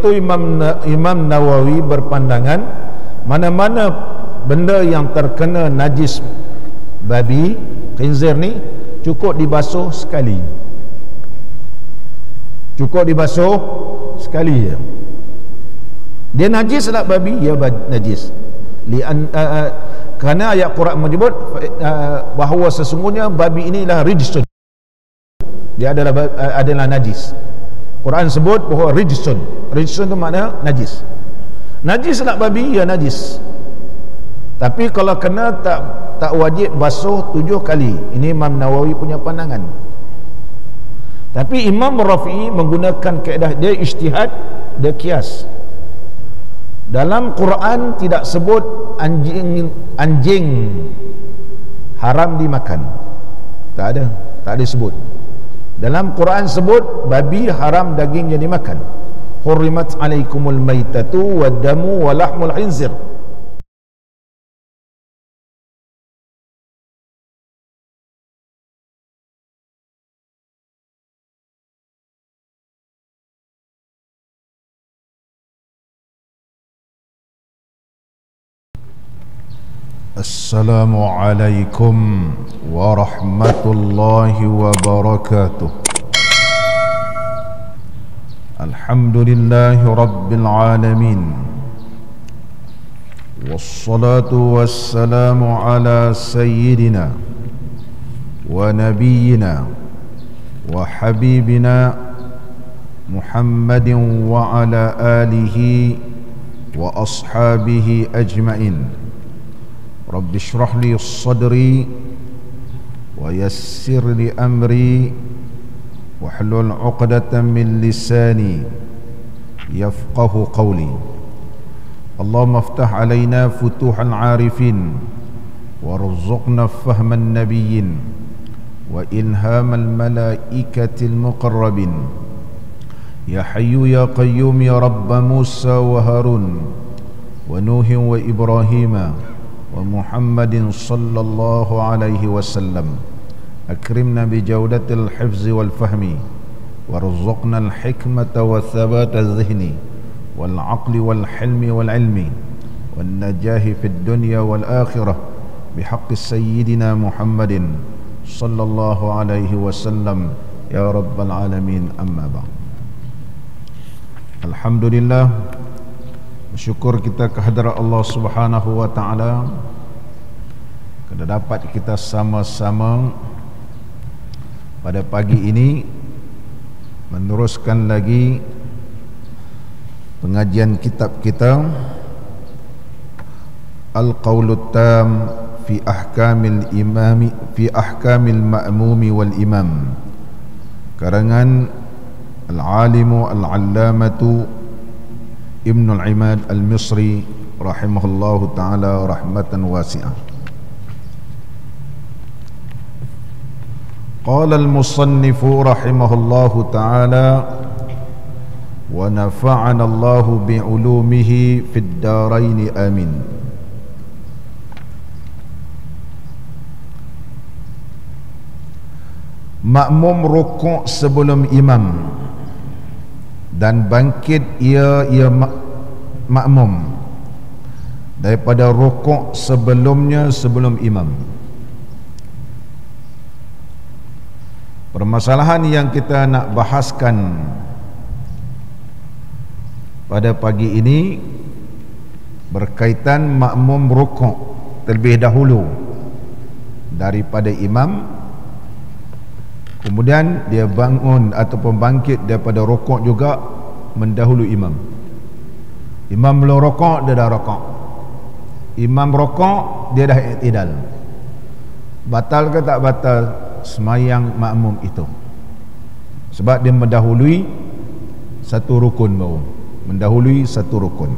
Itu Imam Nawawi berpandangan mana-mana benda yang terkena najis babi, khinzir ni cukup dibasuh sekali. Cukup dibasuh sekali je. Dia najis tak babi? Ya najis. Kerana ayat Quran menyebut bahawa sesungguhnya babi inilah rijsun. Dia adalah najis. Quran sebut bahawa rijsun. Rijsun itu makna najis. Najis tak babi? Ya najis. Tapi kalau kena tak wajib basuh 7 kali. Ini Imam Nawawi punya pandangan. Tapi Imam Rafi'i menggunakan kaedah dia ijtihad, dia kias. Dalam Quran tidak sebut anjing haram dimakan. Tak ada sebut. Dalam Quran sebut babi haram dagingnya dimakan. Hurrimat alaikumul maitatu wad-damu wa lahmul khinzir. Assalamualaikum warahmatullahi wabarakatuh. Alhamdulillahi rabbil alamin. Wassalatu wassalamu ala sayyidina wa nabiyyina wa habibina Muhammadin wa ala alihi wa ashabihi ajma'in. Rabbi shrah li sadri wa yassir li amri wahlul 'uqdatan min lisani yafqahu qawli. Allahumma iftah alaina futuhal 'arifin warzuqna fahman nabiyyin wa ilhamal malaikatil muqarrabin. Ya hayyu ya qayyum ya rabb Musa wa Harun wa Nuhin wa Ibrahima wa Muhammadin sallallahu alaihi wasallam. Akrimna bi jawdatil hifzi wal fahmi warzuqna al hikmata wa thabata az-zihni wal aqli wal hilmi wal ilmi wan najahi fid dunya wal akhirah bihaqqi sayyidina Muhammadin sallallahu alaihi wasallam ya rabbal alamin. Amma ba'd. Alhamdulillah, bersyukur kita kehadrat Allah Subhanahu wa taala kerana dapat kita sama-sama pada pagi ini meneruskan lagi pengajian kitab kita Al-Qawlut Tam fi Ahkamil Ma'mumi wal Imam, karangan Al-Alimu Al-Allamatu Ibnul Imad Al-Misri rahimahullahu ta'ala rahmatan wasi'ah. Qala al-musannifu rahimahullahu ta'ala wa nafa'ana Allahu bi'ulumihi fid daraini amin. Makmum rukuk sebelum imam dan bangkit ia makmum daripada rukuk sebelum imam. Permasalahan yang kita nak bahaskan pada pagi ini berkaitan makmum rukuk terlebih dahulu daripada imam, kemudian dia bangun ataupun bangkit daripada rukuk juga mendahului imam. Imam belum rukuk, dia dah rukuk. Imam rukuk, dia dah i'tidal. Batal ke tak batal semayang makmum itu? Sebab dia mendahului satu rukun baru. Mendahului satu rukun.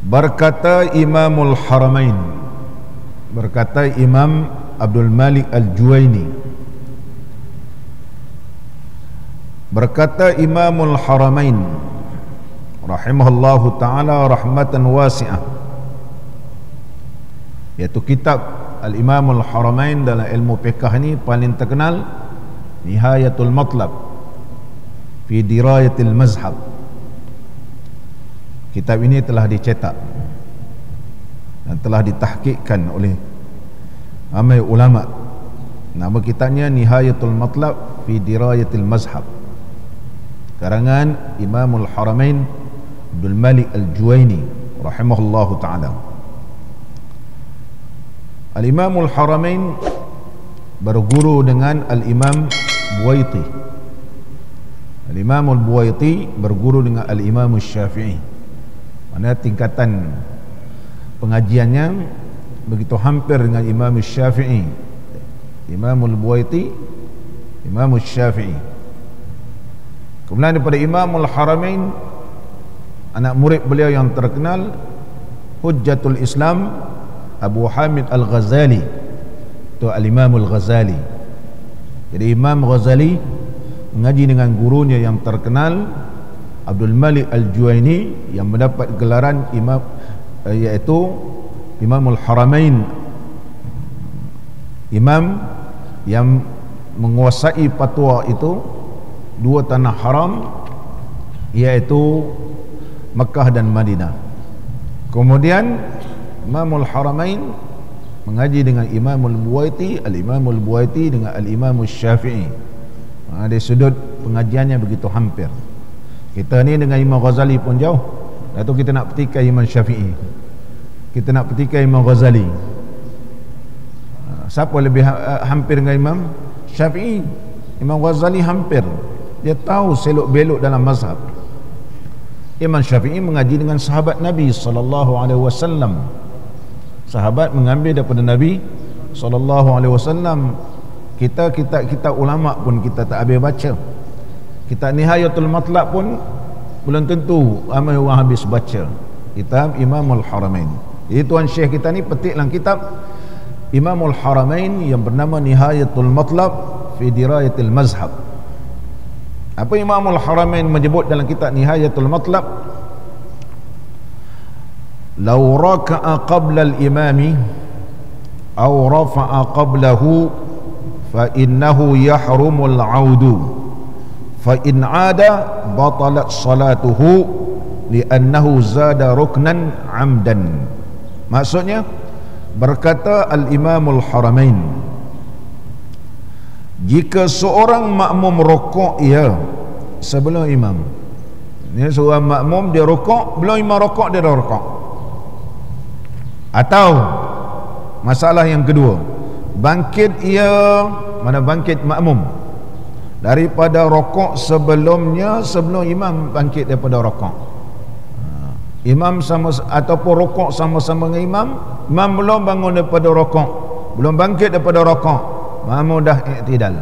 Berkata Imamul Haramain, berkata Imam Abdul Malik Al-Juwaini, berkata Imamul Haramain rahimahullahu ta'ala rahmatan wasi'ah, iaitu kitab Al-Imamul Haramain dalam ilmu fiqh ni paling terkenal Nihayatul Matlab fi dirayatil mazhab. Kitab ini telah dicetak dan telah ditahqiqkan oleh ramai ulama. Nama kitabnya Nihayatul Matlab fi Dirayatil Mazhab, karangan Imamul Haramain Abdul Malik Al-Juwaini rahimahullahu ta'ala. Al-Imamul Haramain berguru dengan Al-Imam Buwaiti. Al-Imamul Buwaiti berguru dengan Al-Imam Syafi'i. Mana tingkatan pengajiannya begitu hampir dengan Imam Syafi'i. Imamul Buwaiti, Imam Syafi'i. Kemudian daripada Imamul Haramain, anak murid beliau yang terkenal Hujjatul Islam Abu Hamid Al-Ghazali, itu Al-Imamul Ghazali. Jadi Imam Ghazali mengaji dengan gurunya yang terkenal Abdul Malik Al-Juwaini, yang mendapat gelaran imam, iaitu Imamul Haramain, imam yang menguasai fatwa itu dua tanah haram, iaitu Mekah dan Madinah. Kemudian Imamul Haramain mengaji dengan Imamul Buwaiti, Al-Imamul Buwaiti dengan Al-Imamul Syafi'i. Dari sudut pengajiannya begitu hampir. Kita ni dengan Imam Ghazali pun jauh. Datuk kita nak petikai Imam Syafi'i, kita nak petikai Imam Ghazali. Siapa lebih hampir dengan Imam Syafi'i? Imam Ghazali hampir, dia tahu selok belok dalam mazhab. Imam Syafi'i mengaji dengan sahabat Nabi SAW. Sahabat mengambil daripada Nabi SAW. Kita kitab ulama pun kita tak habis baca. Kitab Nihayatul Matlab pun belum tentu ramai orang habis baca kitab Imamul Haramain. Jadi tuan syekh kita ni petiklah kitab Imamul Haramain yang bernama Nihayatul Matlab fi Dirayatil Mazhab. Apa Imamul Haramain menyebut dalam kitab Nihayatul Matlab? Law raka'a qabla al-imami aw rafa'a qablahu fa innahu yahrumul 'audu fa in 'ada batalat salatuhu li'annahu zada ruknan 'amdan. Maksudnya, berkata Al-Imamul Haramain, jika seorang makmum rokok sebelum imam, ini seorang makmum dia rokok, belum imam rokok dia dah rokok. Atau masalah yang kedua, bangkit mana bangkit makmum daripada rokok sebelumnya, sebelum imam bangkit daripada rokok. Imam sama ataupun rokok sama-sama dengan imam, imam belum bangun daripada rokok, belum bangkit daripada rokok, makmum dah i'tidal.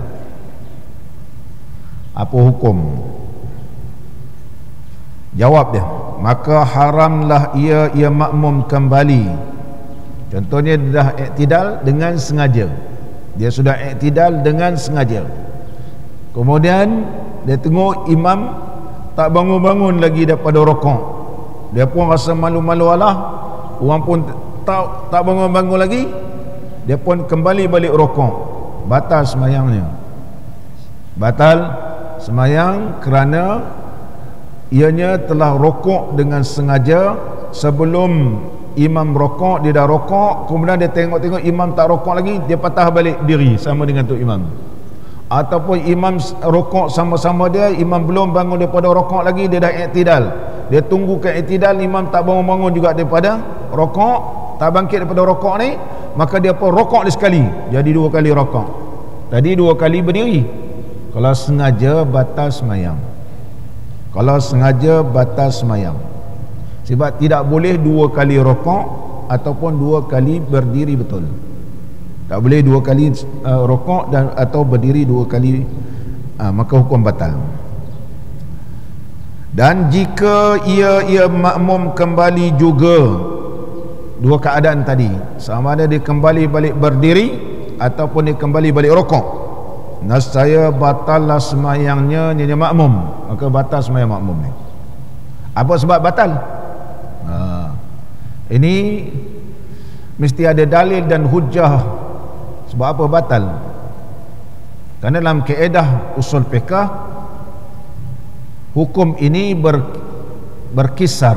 Apa hukum? Jawab dia, maka haramlah ia makmum kembali. Contohnya dia dah i'tidal dengan sengaja, dia sudah i'tidal dengan sengaja, kemudian dia tengok imam tak bangun-bangun lagi daripada rokok, dia pun rasa malu-malu, alah orang pun tak bangun-bangun lagi, dia pun kembali balik rokok. Batal semayangnya, batal semayang kerana ianya telah rokok dengan sengaja. Sebelum imam rokok, dia dah rokok, kemudian dia tengok-tengok imam tak rokok lagi, dia patah balik diri sama dengan tu imam. Ataupun imam rokok sama-sama dia, imam belum bangun daripada rokok lagi, dia dah i'tidal, dia tunggu ke i'tidal, imam tak bangun-bangun juga daripada rokok, tak bangkit daripada rokok ni, maka dia pun rokok dia sekali, jadi dua kali rokok. Tadi dua kali berdiri. Kalau sengaja batal semayang, kalau sengaja batal semayang. Sebab tidak boleh dua kali rokok ataupun dua kali berdiri betul. Tak boleh dua kali rokok dan atau berdiri dua kali, maka hukum batal. Dan jika ia makmum kembali juga, dua keadaan tadi, sama ada dia kembali balik berdiri ataupun dia kembali balik rokok, nescaya batallah semayangnya nyanyi makmum. Maka batal semayang makmum ni. Apa sebab batal? Ini mesti ada dalil dan hujah sebab apa batal. Kerana dalam kaedah usul fiqh, hukum ini berkisar,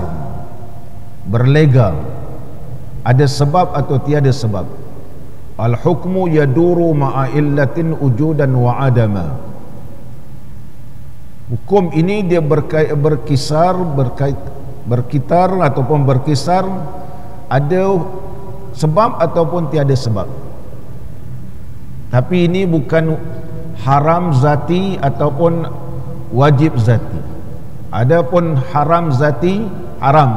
berlega, ada sebab atau tiada sebab. Al-hukmu yaduru ma'a illatin wujudan wa adama. Hukum ini dia berkitar ataupun berkisar, ada sebab ataupun tiada sebab. Tapi ini bukan haram zati ataupun wajib zati. Adapun haram zati, haram,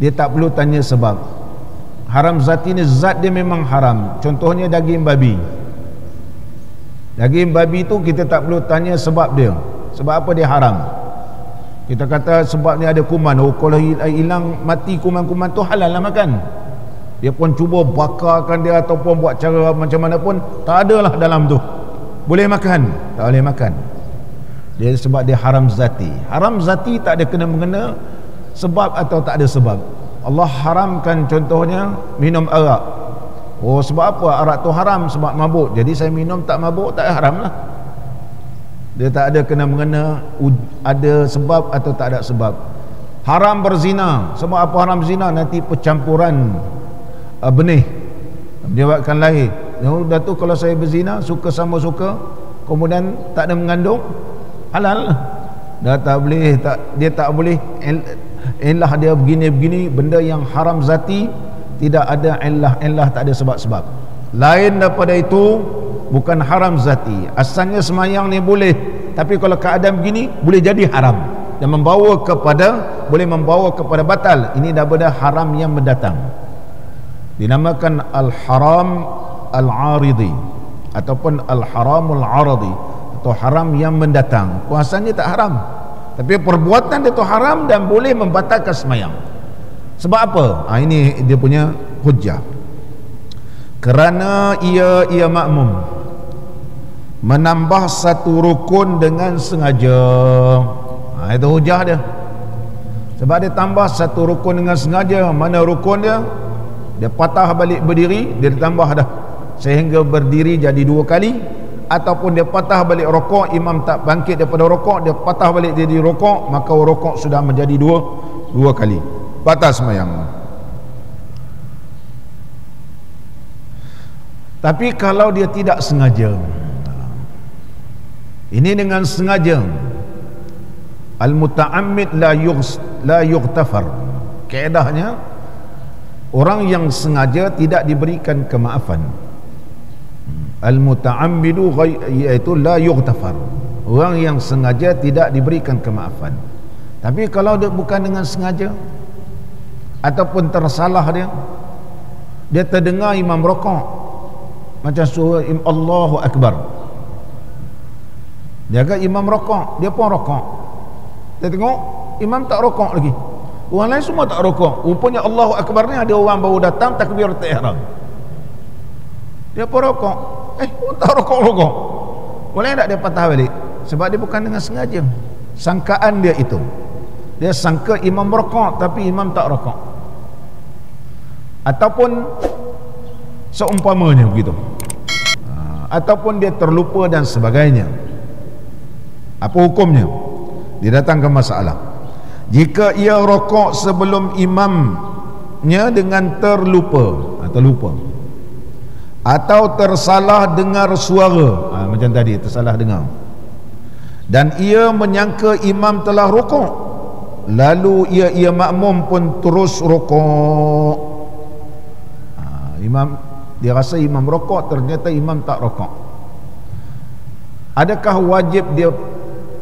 dia tak perlu tanya sebab. Haram zati ni zat dia memang haram. Contohnya daging babi. Daging babi tu kita tak perlu tanya sebab dia. Sebab apa dia haram? Kita kata sebab ni ada kuman. Oh, kalau hilang mati kuman-kuman tu halal lah makan. Dia pun cuba bakarkan dia ataupun buat cara macam mana pun, tak ada lah dalam tu. Boleh makan? Tak boleh makan. Dia sebab dia haram zati. Haram zati tak ada kena-mengena sebab atau tak ada sebab. Allah haramkan contohnya minum arak. Oh, sebab apa arak tu haram? Sebab mabuk. Jadi saya minum tak mabuk, tak haram lah. Dia tak ada kena-mengena ada sebab atau tak ada sebab. Haram berzina. Sebab apa haram zina? Nanti percampuran benih menyebabkan lahir. Dah tu kalau saya berzina, suka sama suka, kemudian tak ada mengandung, halal. Dah tak boleh, dia tak boleh illah dia begini-begini. Benda yang haram zati tidak ada illah, tak ada sebab-sebab. Lain daripada itu bukan haram zati. Asalnya semayang ni boleh, tapi kalau keadaan begini boleh jadi haram dan boleh membawa kepada batal. Ini daripada haram yang mendatang. Dinamakan al-haram al-aridi ataupun al-haramul aradi, atau haram yang mendatang. Kuasanya tak haram, tapi perbuatan dia tu haram dan boleh membatalkan semayang. Sebab apa? Ini dia punya hujjah. Kerana ia makmum menambah satu rukun dengan sengaja. Itu hujah dia. Sebab dia tambah satu rukun dengan sengaja. Mana rukun dia? Dia patah balik berdiri, dia ditambah dah sehingga berdiri jadi 2 kali. Ataupun dia patah balik rokok, imam tak bangkit daripada rokok, dia patah balik jadi rokok, maka rokok sudah menjadi 2 kali. Batal sembahyang. Tapi kalau dia tidak sengaja, ini dengan sengaja, al-muta'ammid la yughfar. Kaedahnya orang yang sengaja tidak diberikan kemaafan. Al-muta'ammidu iaitu la yughfar. Orang yang sengaja tidak diberikan kemaafan. Tapi kalau dia bukan dengan sengaja ataupun tersalah dia terdengar imam rokok, macam surah Allahu Akbar, dia kata imam rokok, dia pun rokok. Dia tengok imam tak rokok lagi, orang lain semua tak rokok. Rupanya Allahu Akbar ni ada orang baru datang takbiratul ihram, dia pun rokok. Tak rokok. Boleh tak dia patah balik? Sebab dia bukan dengan sengaja. Sangkaan dia itu, dia sangka imam rokok tapi imam tak rokok, ataupun seumpamanya begitu, ataupun dia terlupa dan sebagainya. Apa hukumnya? Dia datangkan masalah. Jika ia rokok sebelum imamnya dengan terlupa atau tersalah dengar suara, macam tadi tersalah dengar, dan ia menyangka imam telah rokok, lalu ia makmum pun terus rokok. Imam, dia rasa imam rokok, ternyata imam tak rokok. Adakah wajib dia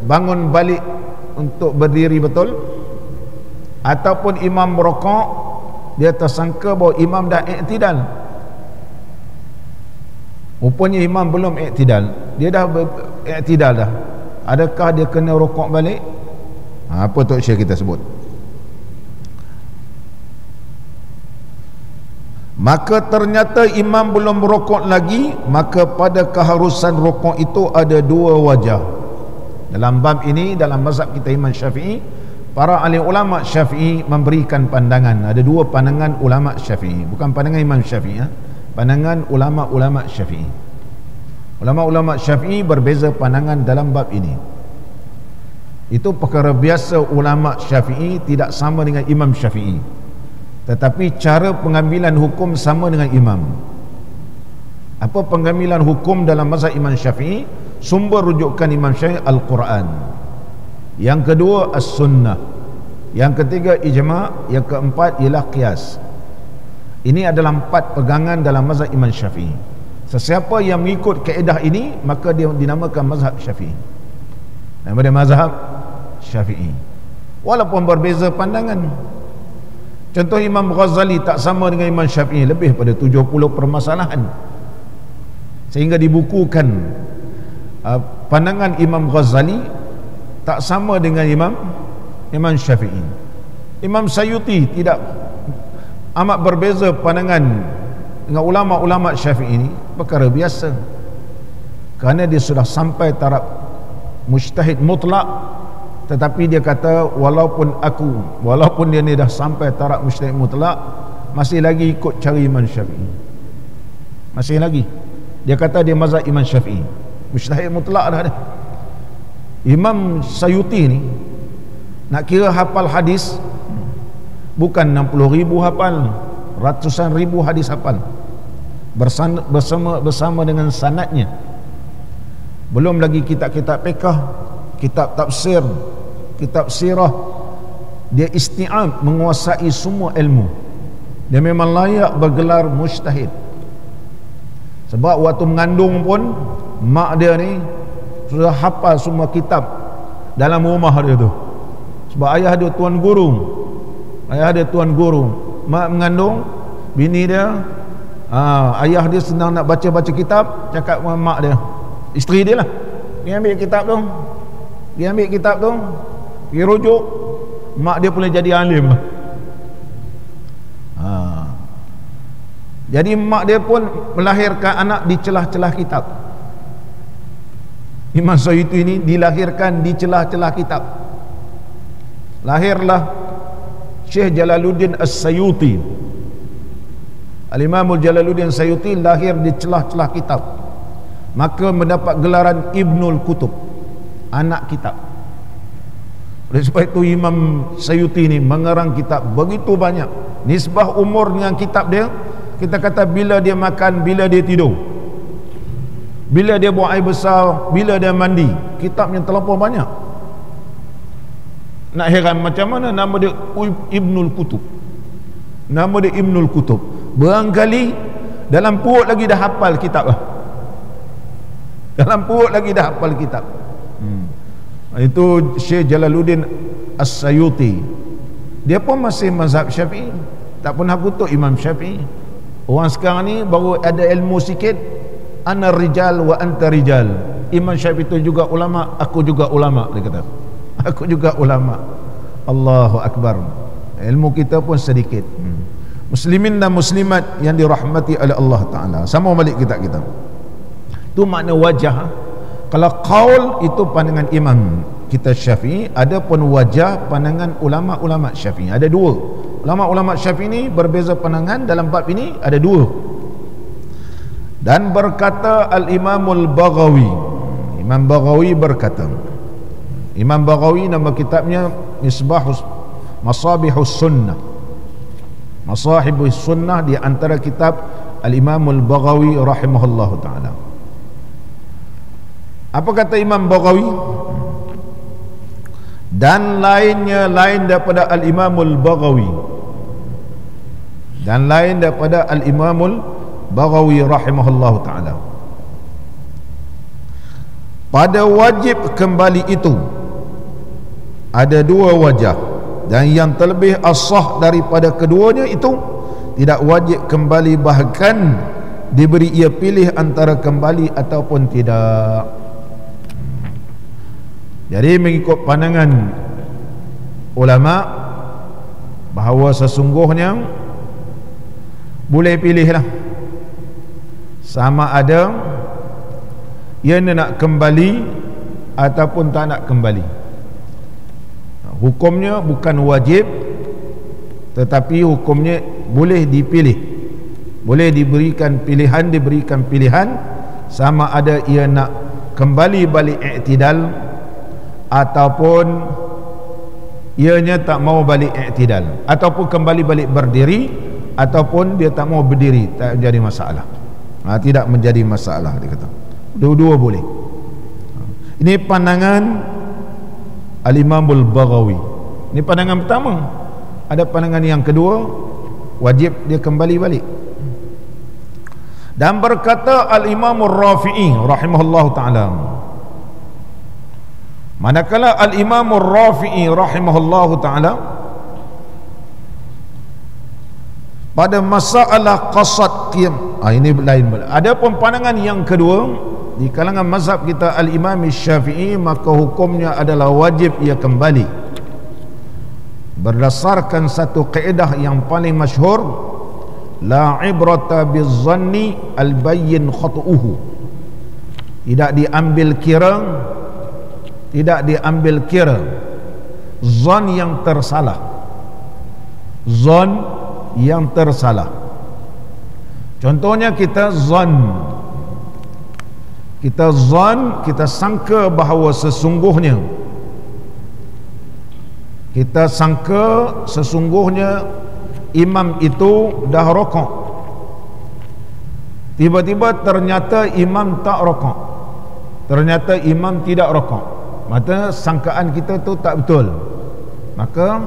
bangun balik untuk berdiri betul? Ataupun imam rokok, dia tersangka bahawa imam dah iktidal, rupanya imam belum iktidal, dia dah iktidal dah. Adakah dia kena rokok balik? Apa Tok Syekh kita sebut? Maka ternyata imam belum rokok lagi, maka pada keharusan rokok itu ada 2 wajah. Dalam bab ini, dalam mazhab kita Imam Syafi'i, para ahli ulama Syafi'i memberikan pandangan. Ada 2 pandangan ulama Syafi'i, bukan pandangan Imam Syafi'i, pandangan ulama-ulama Syafi'i. Ulama-ulama Syafi'i berbeza pandangan dalam bab ini. Itu perkara biasa ulama Syafi'i, tidak sama dengan Imam Syafi'i. Tetapi cara pengambilan hukum sama dengan imam. Apa pengambilan hukum dalam mazhab Imam Syafi'i? Sumber rujukan Imam Syafi'i Al-Quran. Yang kedua As-Sunnah. Yang ketiga ijma'. Yang keempat ialah qiyas. Ini adalah 4 pegangan dalam mazhab Imam Syafi'i. Sesiapa yang mengikut kaedah ini, maka dia dinamakan mazhab Syafi'i. Nama dia mazhab Syafi'i, walaupun berbeza pandangan. Contoh Imam Ghazali tak sama dengan Imam Syafi'i, lebih pada 70 permasalahan, sehingga dibukukan pandangan Imam Ghazali tak sama dengan Imam Syafi'i. Imam Sayuti tidak amat berbeza pandangan dengan ulama-ulama Syafi'i ini, perkara biasa, kerana dia sudah sampai taraf mujtahid mutlak. Tetapi dia kata walaupun dia ni dah sampai taraf mujtahid mutlak, masih lagi ikut cara Imam Syafi'i. Masih lagi dia kata dia mazhab Imam Syafi'i, mujtahid mutlak dah dia. Imam Sayuti ni nak kira hafal hadis, bukan 60,000 hafal, ratusan ribu hadis hafal bersama dengan sanadnya. Belum lagi kitab-kitab fiqh, kitab tafsir, kitab sirah. Dia isti'ab, menguasai semua ilmu. Dia memang layak bergelar mujtahid. Sebab waktu mengandung pun mak dia ni sudah hafal semua kitab dalam rumah dia tu. Sebab ayah dia tuan guru. Mak mengandung bini dia, ayah dia senang nak baca-baca kitab, cakap dengan mak dia, isteri dia lah, dia ambil kitab tu, pergi rujuk, mak dia boleh jadi alim. Jadi mak dia pun melahirkan anak di celah-celah kitab. Imam Sayuti ini dilahirkan di celah-celah kitab. Lahirlah Syekh Jalaluddin As-Sayuti. Al-Imamul Jalaluddin Sayuti lahir di celah-celah kitab, maka mendapat gelaran Ibnul Kutub, anak kitab. Oleh sebab itu Imam Sayuti ni mengarang kitab begitu banyak. Nisbah umur dengan kitab dia, kita kata bila dia makan, bila dia tidur, bila dia buang air besar, bila dia mandi, kitabnya terlampau banyak. Nak heran macam mana nama dia Ibnul Kutub. Nama dia Ibnul Kutub. Barangkali dalam perut lagi dah hafal kitab lah. Dalam perut lagi dah hafal kitab. Itu Syekh Jalaluddin As-Sayuti. Dia pun masih mazhab Syafi'i, tak pernah kutuk Imam Syafi'i. Orang sekarang ni baru ada ilmu sikit, ana rijal wa anta rijal. Imam Syafi'i itu juga ulama, aku juga ulama, dia kata. Aku juga ulama. Allahu Akbar. Ilmu kita pun sedikit. Muslimin dan muslimat yang dirahmati oleh Allah Ta'ala, sama balik kita. Itu makna wajah. Kalau qaul itu pandangan imam kita Syafi'i, ada pun wajah pandangan ulama-ulama Syafi'i. Ada dua. Ulama-ulama Syafi'i ini berbeza pandangan dalam bab ini, ada dua. Dan berkata Al-Imamul Baghawi, Imam Baghawi berkata, Imam Baghawi nama kitabnya Masabihus Sunnah. Masahibus Sunnah di antara kitab Al-Imamul Baghawi rahimahullahu ta'ala. Apa kata Imam Baghawi? Dan lainnya lain daripada Al-Imamul Baghawi, dan lain daripada Al-Imamul Baghawi rahimahullahu ta'ala. Pada wajib kembali itu ada dua wajah, dan yang terlebih asah daripada keduanya itu tidak wajib kembali, bahkan diberi ia pilih antara kembali ataupun tidak. Jadi mengikut pandangan ulama bahawa sesungguhnya boleh pilihlah, sama ada ia nak kembali ataupun tak nak kembali. Hukumnya bukan wajib, tetapi hukumnya boleh dipilih, boleh diberikan pilihan, sama ada ia nak kembali balik i'tidal ataupun ianya tak mau balik i'tidal, ataupun kembali balik berdiri, ataupun dia tak mau berdiri, tak menjadi masalah. Tidak menjadi masalah, dia kata. Dua-dua boleh. Ini pandangan Al-Imam Al-Baghawi. Ini pandangan pertama. Ada pandangan yang kedua, wajib dia kembali balik. Dan berkata Al-Imam Ar-Rafi'i rahimahullah ta'ala, manakala Al-Imam Ar-Rafi'i rahimahullah ta'ala pada masalah qasad qiyam, ini lain. Ada pun pandangan yang kedua di kalangan mazhab kita Al-Imam Syafi'i, maka hukumnya adalah wajib ia kembali berdasarkan satu kaedah yang paling masyhur, la ibrata bizzanni al-bayyin khatu'uhu. Tidak diambil kira zon yang tersalah, zon yang tersalah. Contohnya kita kita sangka bahawa sesungguhnya imam itu dah rokok, tiba-tiba ternyata imam tak rokok, ternyata imam tidak rokok, maka sangkaan kita tu tak betul. Maka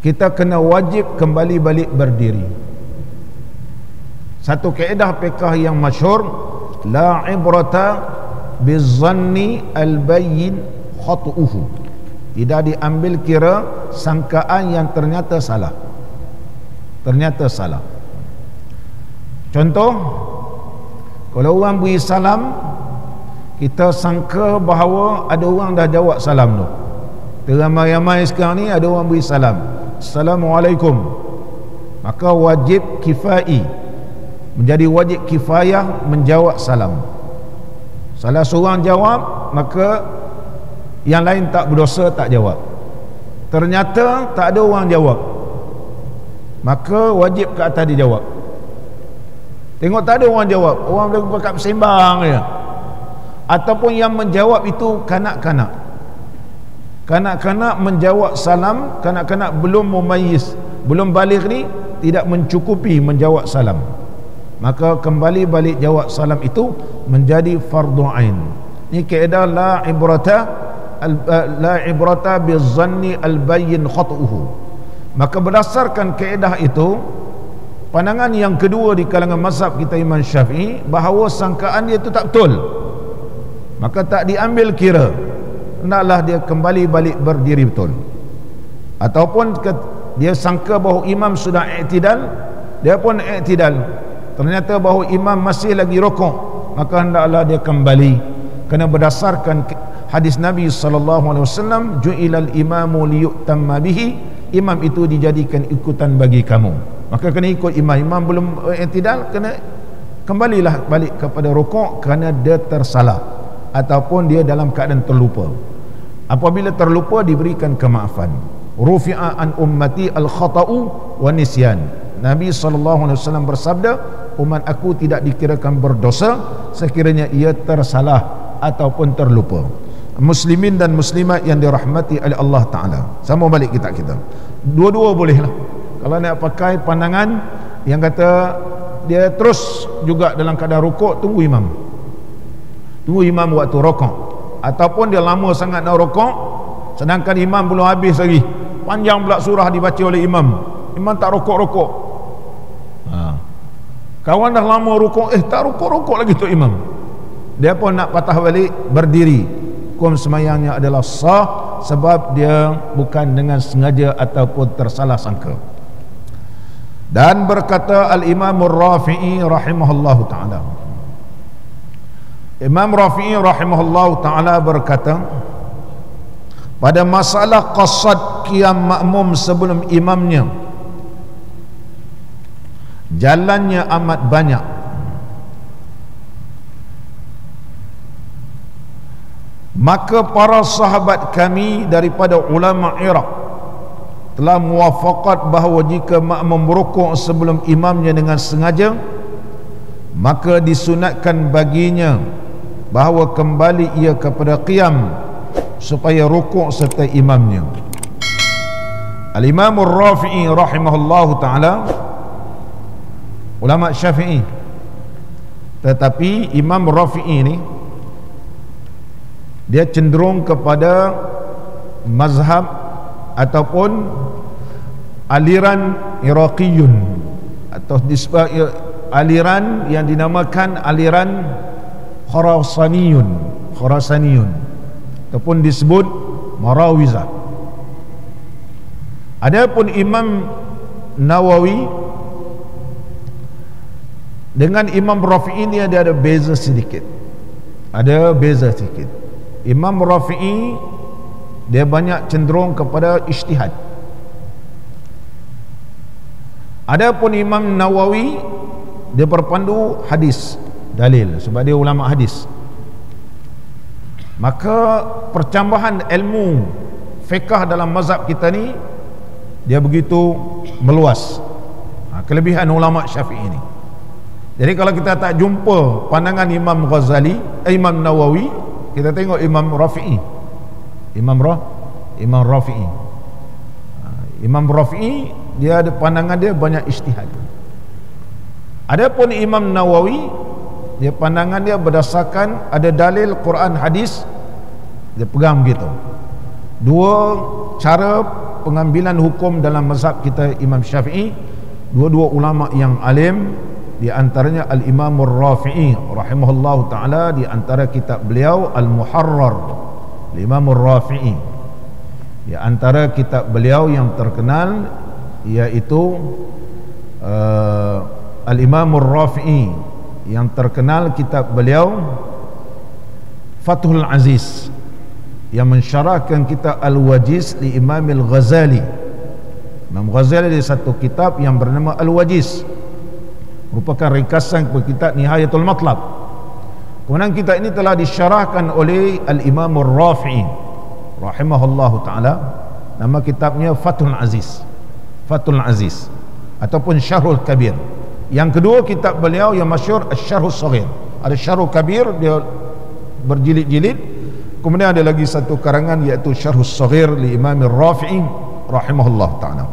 kita kena wajib kembali balik berdiri. Satu kaedah fiqh yang masyhur, la ibrata bizzanni al-bayyin khatu'uhu. Tidak diambil kira sangkaan yang ternyata salah. Contoh, kalau orang beri salam, kita sangka bahawa ada orang dah jawab salam tu. Ramai-ramai sekarang ni ada orang beri salam, Assalamualaikum. Maka wajib kifai, menjadi wajib kifayah menjawab salam. Salah seorang jawab, maka yang lain tak berdosa tak jawab. Ternyata tak ada orang jawab, maka wajib ke atas dia jawab. Tengok tak ada orang jawab, orang berdekat bersembang je, ataupun yang menjawab itu kanak-kanak menjawab salam, kanak-kanak belum mumayyiz, belum baligh ni, tidak mencukupi menjawab salam, maka kembali balik jawab salam itu menjadi fardu ain. Ini kaedah la ibrata bizzanni al-bayyin khatu'uhu. Maka berdasarkan kaedah itu, pandangan yang kedua di kalangan mazhab kita Imam Syafi'i, bahawa sangkaan dia itu tak betul, maka tak diambil kira, hendaklah dia kembali balik berdiri betul. Ataupun dia sangka bahawa imam sudah i'tidal, dia pun i'tidal, ternyata bahawa imam masih lagi rokok, maka hendaklah dia kembali, kerana berdasarkan hadis Nabi SAW, ju'ilal imamu liyu'tamma bihi, imam itu dijadikan ikutan bagi kamu, maka kena ikut imam. Imam belum i'tidal, kena kembalilah balik kepada rukuk kerana dia tersalah ataupun dia dalam keadaan terlupa. Apabila terlupa, diberikan kemaafan. Rufi'a an ummati al-khata'u wa nisyan. Nabi SAW bersabda, umat aku tidak dikirakan berdosa sekiranya ia tersalah ataupun terlupa. Muslimin dan muslimat yang dirahmati oleh Allah Ta'ala, sama balik kita dua-dua boleh lah. Kalau nak pakai pandangan yang kata dia terus juga dalam keadaan rukuk, tunggu imam waktu rukuk, ataupun dia lama sangat nak rukuk sedangkan imam belum habis lagi, panjang pula surah dibaca oleh imam tak rukuk. Kawan dah lama rukuk, tak rukuk lagi tu imam, dia pun nak patah balik berdiri. Hukum semayangnya adalah sah, sebab dia bukan dengan sengaja ataupun tersalah sangka. Dan berkata Al-Imam Ar-Rafi'i rahimahullahu ta'ala, Imam Rafi'i rahimahullahu ta'ala berkata, pada masalah qasad qiyam makmum sebelum imamnya, jalannya amat banyak, maka para sahabat kami daripada ulama Iraq telah muwafaqat bahawa jika makmum berukuk sebelum imamnya dengan sengaja, maka disunatkan baginya bahawa kembali ia kepada qiyam supaya rukuk serta imamnya. Al-Imam Ar-Rafi'i rahimahullahu ta'ala ulama Syafi'i, tetapi Imam Rafi'i ni dia cenderung kepada mazhab ataupun aliran Iraqiyun, atau aliran yang dinamakan aliran Khurasaniyun ataupun disebut Marawizah. Adapun Imam Nawawi dengan Imam Rafi'i ini ada beza sedikit. Imam Rafi'i dia banyak cenderung kepada ijtihad. Adapun Imam Nawawi dia berpandu hadis, dalil, sebab dia ulama hadis. Maka percambahan ilmu fiqh dalam mazhab kita ni dia begitu meluas. Kelebihan ulama Syafi'i ini. Jadi kalau kita tak jumpa pandangan Imam Ghazali, Imam Nawawi, kita tengok Imam Rafi'i. Imam Rafi'i. Imam Rafi'i dia ada pandangan, dia banyak ijtihad. Adapun Imam Nawawi dia pandangan dia berdasarkan ada dalil Quran hadis, dia pegang begitu. Dua cara pengambilan hukum dalam mazhab kita Imam Syafi'i, dua-dua ulama yang alim. Di antaranya Al-Imam Ar-Rafi'i rahimahullahu ta'ala, di antara kitab beliau Al-Muharrar, Al-Imam Ar-Rafi'i, di antara kitab beliau yang terkenal iaitu Al-Imam Ar-Rafi'i yang terkenal kitab beliau Fathul Aziz, yang mensyarahkan kitab Al-Wajiz li Imam Al-Ghazali. Imam Ghazali ada satu kitab yang bernama Al-Wajiz, merupakan ringkasan kepada kitab Nihayatul Matlab. Kemudian kitab ini telah disyarahkan oleh Al-Imam Ar-Rafi'i rahimahullahu ta'ala. Nama kitabnya Fathul Aziz, Fathul Aziz ataupun Syarhul Kabir. Yang kedua kitab beliau yang masyhur Asy-Syarhus Shaghir. Ada Syarhul Kabir, dia berjilid-jilid. Kemudian ada lagi satu karangan iaitu Syarhus Shaghir li Imam Ar-Rafi'i rahimahullah ta'ala.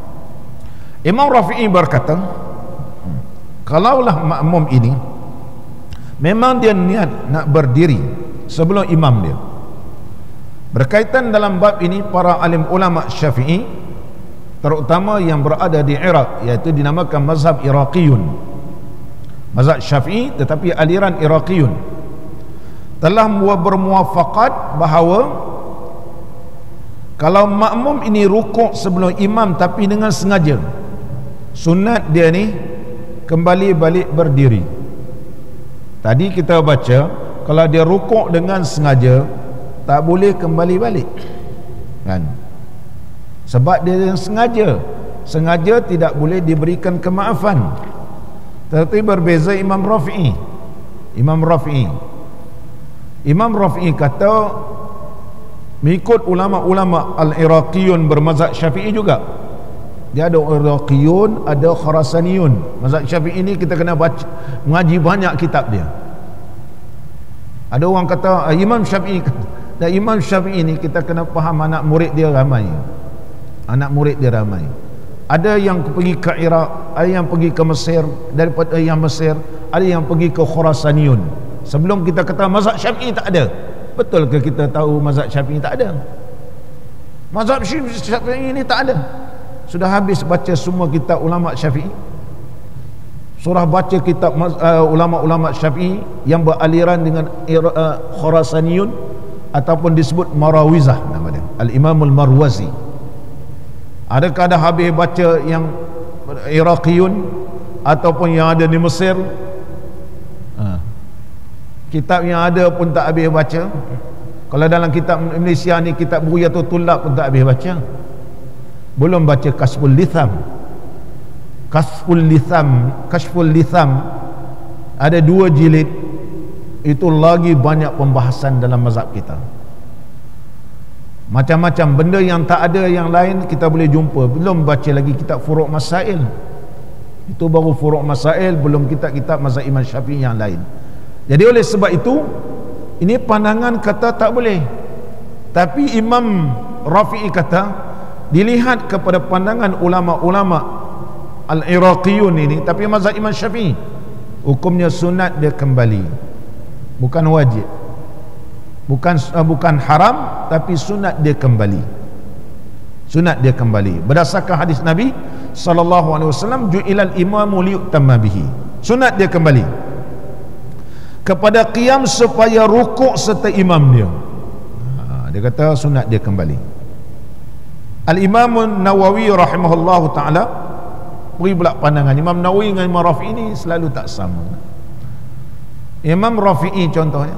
Imam Rafi'i berkata, kalaulah makmum ini memang dia niat nak berdiri sebelum imam dia. Berkaitan dalam bab ini para alim ulama Syafi'i, terutama yang berada di Iraq, iaitu dinamakan mazhab Iraqiyun, mazhab Syafi'i tetapi aliran Iraqiyun, telah bermuafakat bahawa kalau makmum ini rukuk sebelum imam tapi dengan sengaja, sunat dia ni kembali balik berdiri. Tadi kita baca kalau dia rukuk dengan sengaja tak boleh kembali balik, kan? Sebab dia yang sengaja tidak boleh diberikan kemaafan. Tetapi berbeza Imam Rafi'i. Imam Rafi'i kata mengikut ulama-ulama Al-Iraqiyun bermazhab Syafi'i juga. Dia ada Iraqiyun, ada Khurasaniyun. Mazhab Syafi'i ini kita kena baca, mengaji banyak kitab dia. Ada orang kata Imam Syafi'i, dan Imam Syafi'i ini kita kena faham anak murid dia ramai. Ada yang pergi ke Iraq, ada yang pergi ke Mesir, daripada yang Mesir ada yang pergi ke Khurasaniyun. Sebelum kita kata mazhab Syafi'i tak ada, betul ke kita tahu mazhab Syafi'i tak ada? Mazhab Syafi'i ini tak ada. Sudah habis baca semua kitab ulama Syafi'i, surah baca kitab ulama-ulama Syafi'i yang beraliran dengan Khurasaniyun ataupun disebut Marawizah nama dia, Al-Imamul Marwazi. Adakah dah habis baca yang Iraqiyun ataupun yang ada di Mesir? Kitab yang ada pun tak habis baca. Kalau dalam kitab Malaysia ni, kitab Bughyatul Tullab pun tak habis baca. Belum baca Kashful Litham ada 2 jilid. Itu lagi banyak pembahasan dalam mazhab kita. Macam-macam benda yang tak ada yang lain kita boleh jumpa. Belum baca lagi kitab Furu' Masail. Itu baru Furu' Masail, belum kitab-kitab mazhab Imam Syafi'i yang lain. Jadi oleh sebab itu Ini pandangan kata tak boleh. Tapi Imam Rafi'i kata dilihat kepada pandangan ulama-ulama al-Iraqiyun ini, tapi mazhab Imam Syafi'i hukumnya sunat dia kembali, bukan wajib, bukan haram, tapi sunat dia kembali. Sunat dia kembali berdasarkan hadis Nabi sallallahu alaihi wasallam, ju'ilal imamu liyutamma bihi. Sunat dia kembali kepada qiyam supaya rukuk serta imam dia. Dia kata sunat dia kembali. Al-Imam Nawawi rahimahullahu taala beri pula pandangan. Imam Nawawi dengan Imam Rafi'i ini selalu tak sama. Imam Rafi'i contohnya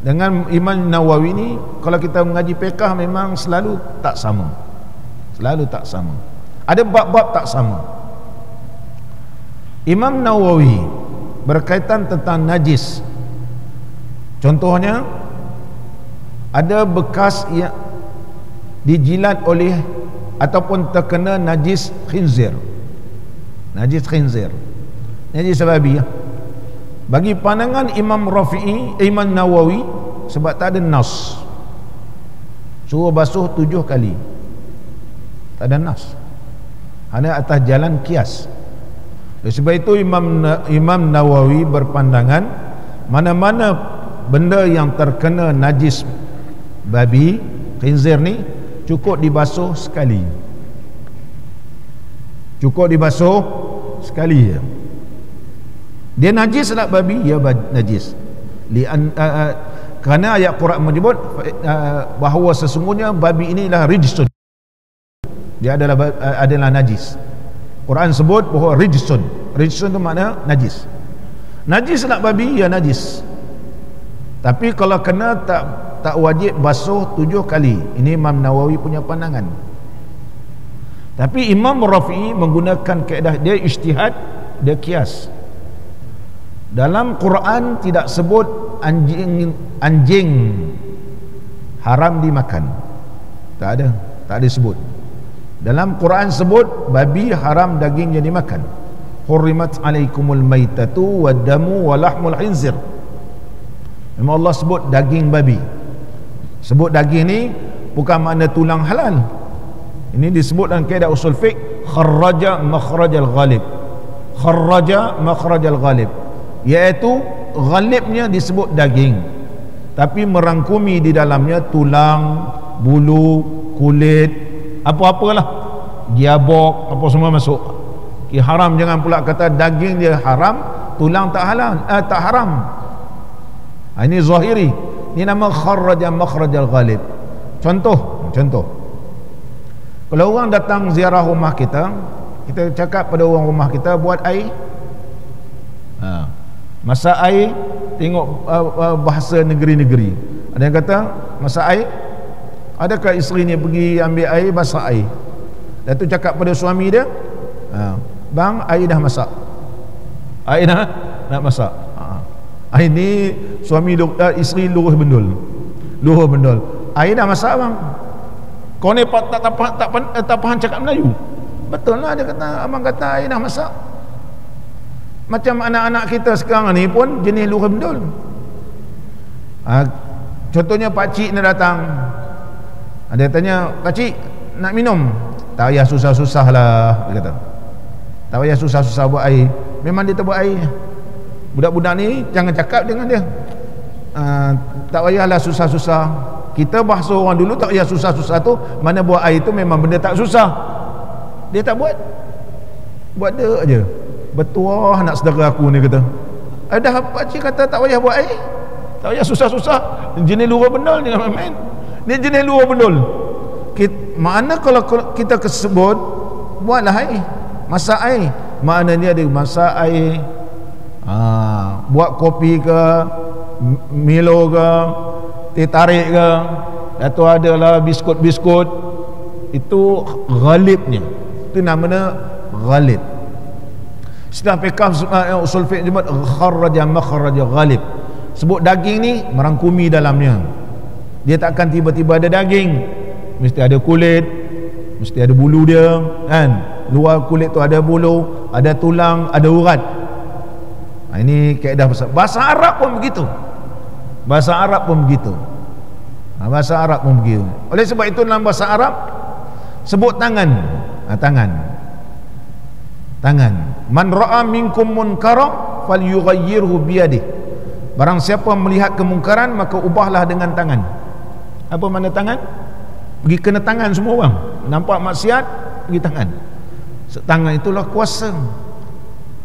dengan Imam Nawawi ni, kalau kita mengaji fiqh memang selalu tak sama. Selalu tak sama. Ada bab-bab tak sama. Imam Nawawi berkaitan tentang najis, contohnya ada bekas yang dijilat oleh ataupun terkena najis khinzir. Najis khinzir, najis babi ya. Bagi pandangan Imam Rafi'i, Imam Nawawi, sebab tak ada nas suruh basuh 7 kali, tak ada nas, hanya atas jalan kias. Sebab itu Imam Nawawi berpandangan mana-mana benda yang terkena najis babi khinzir ni cukup dibasuh sekali, cukup dibasuh sekali je. Dia najis tak babi? Ya najis. Kerana ayat Quran menyebut bahawa sesungguhnya babi inilah rijsun, dia adalah najis. Quran sebut bahawa rijsun. Rijsun itu makna najis. Najis tak babi? Ya najis. Tapi kalau kena tak wajib basuh 7 kali. Ini Imam Nawawi punya pandangan. Tapi Imam Rafi'i menggunakan kaedah dia ijtihad, dia kias. Dalam Quran tidak sebut anjing haram dimakan. Tak ada sebut. Dalam Quran sebut babi haram dagingnya dimakan. Hurrimat alaikumul maitatu waddamu walahmul khinzir. Memang Allah sebut daging babi. Sebut daging ni bukan makna tulang halal. Ini disebut dalam kaedah usul fiqh kharraja makhrajal ghalib. Kharraja makhrajal ghalib, iaitu ghalibnya disebut daging, tapi merangkumi di dalamnya tulang, bulu, kulit, apa-apalah, giabok, apa semua masuk. Haram. Jangan pula kata daging dia haram, tulang tak halal, tak haram. Ini zahiri. Ini nama kharraja makhrajal ghalib. Contoh, kalau orang datang ziarah rumah kita, kita cakap pada orang rumah kita buat air, masak air. Tengok bahasa negeri-negeri, ada yang kata masak air. Adakah isteri ni pergi ambil air, masak air, dan tu cakap pada suami dia, bang, air dah masak, air dah nak masak. Air ni suami isteri luruh bendul, air dah masak bang. Kau ni tak faham cakap Melayu. Betul lah, dia kata, abang kata air dah masak. Macam anak-anak kita sekarang ni pun jenis luruh bendul. Contohnya pakcik ni datang, dia tanya, pakcik nak minum? Tak payah susah-susah lah, dia kata. Tak payah susah-susah buat air. Memang dia tak buat air. Budak-budak ni jangan cakap dengan dia, tak payahlah susah-susah. Kita bahasa orang dulu, tak payah susah-susah tu, mana buat air tu memang benda tak susah. Dia tak buat dia aja. Betul anak saudara aku ni kata, dah pakcik kata tak payah buat air, tak payah susah-susah. Jenis luruh bendul, jangan main. Dia jenis luruh bendul. Mana kalau kita sebut buatlah air, masak air, maknanya dia masak air, buat kopi ke, Milo ke, teh tarik ke, atau adalah biskut-biskut. Itu ghalibnya, itu namanya ghalib. Setelah fiqh usul fiqh sebut kharraja makhrajal ghalib, sebut daging ni merangkumi dalamnya. Dia takkan tiba-tiba ada daging, mesti ada kulit, mesti ada bulu dia kan. Luar kulit tu ada bulu, ada tulang, ada urat. Ini kaedah bahasa Arab pun begitu. Bahasa Arab pun begitu. Bahasa Arab pun begitu. Oleh sebab itu dalam bahasa Arab sebut tangan. Tangan. Man ra'a minkum munkara falyughayyirhu biyadihi. Barang siapa melihat kemungkaran maka ubahlah dengan tangan. Apa makna tangan? Pergi kena tangan semua orang. Nampak maksiat, pergi tangan. Tangan itulah kuasa.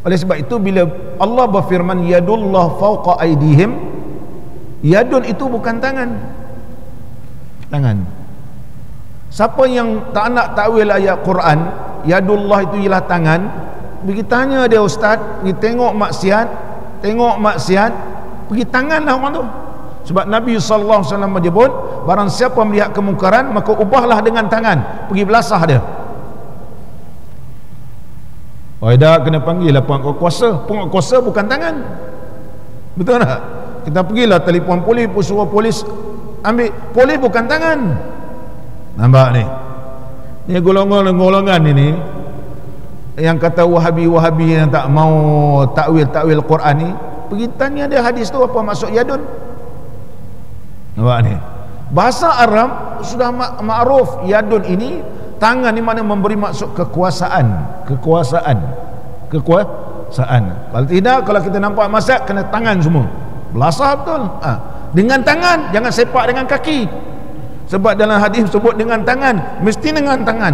Oleh sebab itu bila Allah berfirman yadullah fawqa aydihim, yadun itu bukan tangan. Tangan. Siapa yang tak nak takwil ayat Quran, yadullah itu ialah tangan, pergi tanya dia ustaz, pergi tengok maksiat, pergi tanganlah orang tu. Sebab Nabi sallallahu alaihi wasallam menyebut barang siapa melihat kemungkaran maka ubahlah dengan tangan, pergi belasah dia. Dah kena panggil lah penguat kuasa. Penguat kuasa bukan tangan. Betul tak? Kita pergilah telefon polis, suruh polis ambil. Polis bukan tangan. Nampak ni? Ni golongan ini yang kata Wahabi yang tak mau takwil Quran ni, pergi tanya dia hadis tu apa maksud yadun. Nampak ni? Bahasa Arab sudah ma'ruf yadun ini, tangan ni mana memberi maksud kekuasaan. Kalau tidak, kalau kita nampak masak kena tangan semua. Belasah betul. Dengan tangan, jangan sepak dengan kaki. Sebab dalam hadis sebut dengan tangan, mesti dengan tangan.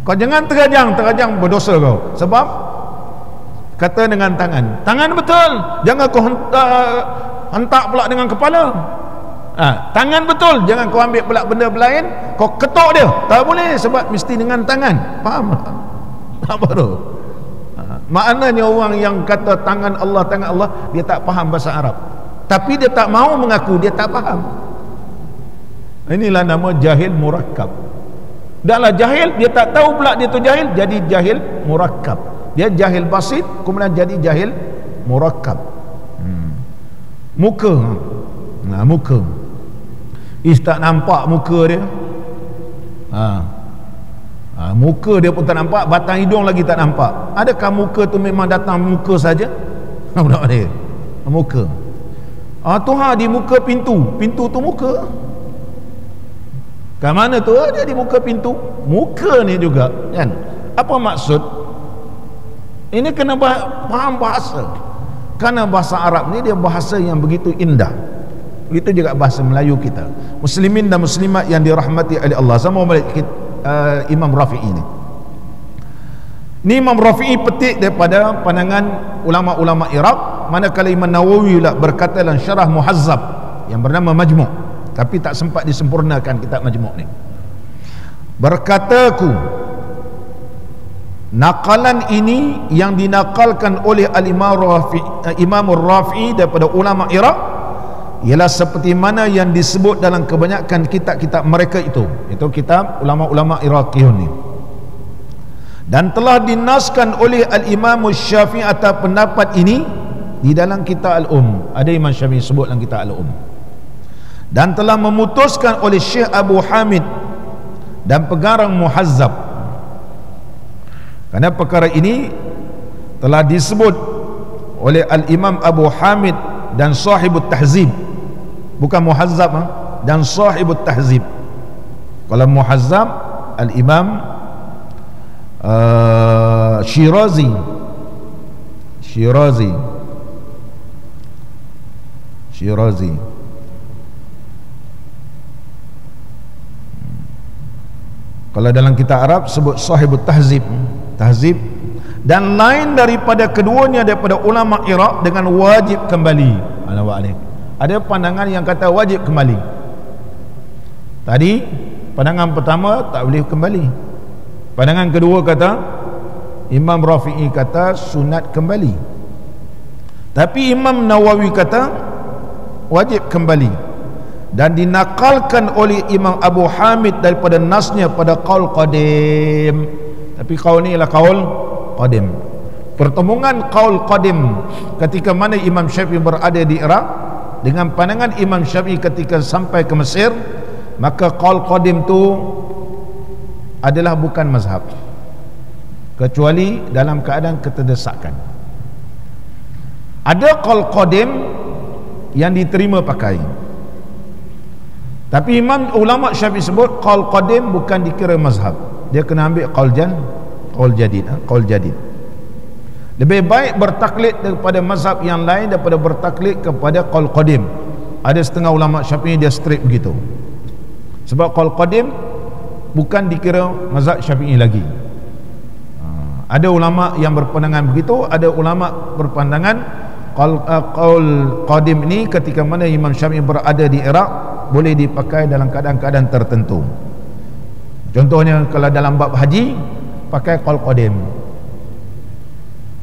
Kau jangan terajang berdosa kau. Sebab kata dengan tangan. Tangan betul. Jangan kau hentak pula dengan kepala. Tangan betul. Jangan kau ambil pula benda lain, kau ketuk dia. Tak boleh, sebab mesti dengan tangan. Faham? Apa tu? Maknanya orang yang kata tangan Allah, dia tak faham bahasa Arab. Tapi dia tak mau mengaku dia tak faham. Inilah nama jahil murakkab. Dahlah jahil, dia tak tahu pula dia tu jahil, jadi jahil murakkab. Dia jahil basit, kemudian jadi jahil murakkab. Muka. Muka. Tak nampak muka dia. Muka dia pun tak nampak, batang hidung lagi tak nampak. Adakah muka tu memang datang muka saja? Tak ada. Muka. Tuhan di muka pintu. Pintu tu muka. Kat mana tu? Dia di muka pintu. Muka ni juga, kan? Apa maksud? Ini kena faham bahasa. Karena bahasa Arab ni dia bahasa yang begitu indah. Begitu juga bahasa Melayu kita. Muslimin dan muslimat yang dirahmati oleh Allah. Sama balik Imam Rafi'i ni. Ni Imam Rafi'i petik daripada pandangan ulama-ulama Iraq, manakala Imam Nawawi berkata dalam syarah Muhazzab yang bernama Majmu', tapi tak sempat disempurnakan kitab Majmu' ni. Berkataku, nakalan ini yang dinakalkan oleh Imam Rafi'i daripada ulama Iraq ialah seperti mana yang disebut dalam kebanyakan kitab-kitab mereka itu kitab ulama-ulama Iraqiyun ni, dan telah dinaskan oleh Al-Imam Syafi'i atas pendapat ini di dalam kitab Al-Um. Ada Imam Syafi'i sebut dalam kitab Al-Um, dan telah memutuskan oleh Syekh Abu Hamid dan pengarang Muhazzab. Kerana perkara ini telah disebut oleh Al-Imam Abu Hamid dan Sahibut Tahzib, bukan Muhazzab, dan Sahibut Tahzib. Kalau Muhazzab Al-Imam Shirazi. Kalau dalam kitab Arab sebut Sahibut Tahzib. Dan lain daripada keduanya daripada ulama Iraq dengan wajib kembali. Ada pandangan yang kata wajib kembali. Tadi pandangan pertama tak boleh kembali. Pandangan kedua kata Imam Rafi'i kata sunat kembali. Tapi Imam Nawawi kata wajib kembali, dan dinakalkan oleh Imam Abu Hamid daripada nasnya pada qaul qadim. Tapi qaul ni ialah qaul qadim. Pertemuan qaul qadim ketika mana Imam Syafi'i berada di Iraq dengan pandangan Imam Syafi'i ketika sampai ke Mesir, maka qaul qadim tu adalah bukan mazhab kecuali dalam keadaan keterdesakan. Ada qaul qadim yang diterima pakai. Tapi ulama Syafi'i sebut qaul qadim bukan dikira mazhab, dia kena ambil qaul jadid. Lebih baik bertaklid daripada mazhab yang lain daripada bertaklid kepada qaul qadim. Ada setengah ulama Syafi'i dia straight begitu, sebab qaul qadim bukan dikira mazhab Syafi'i lagi. Ada ulama yang berpandangan begitu, ada ulama berpandangan qaul qadim ini ketika mana Imam Syafi'i berada di Iraq boleh dipakai dalam keadaan-keadaan tertentu. Contohnya kalau dalam bab haji pakai qaul qadim.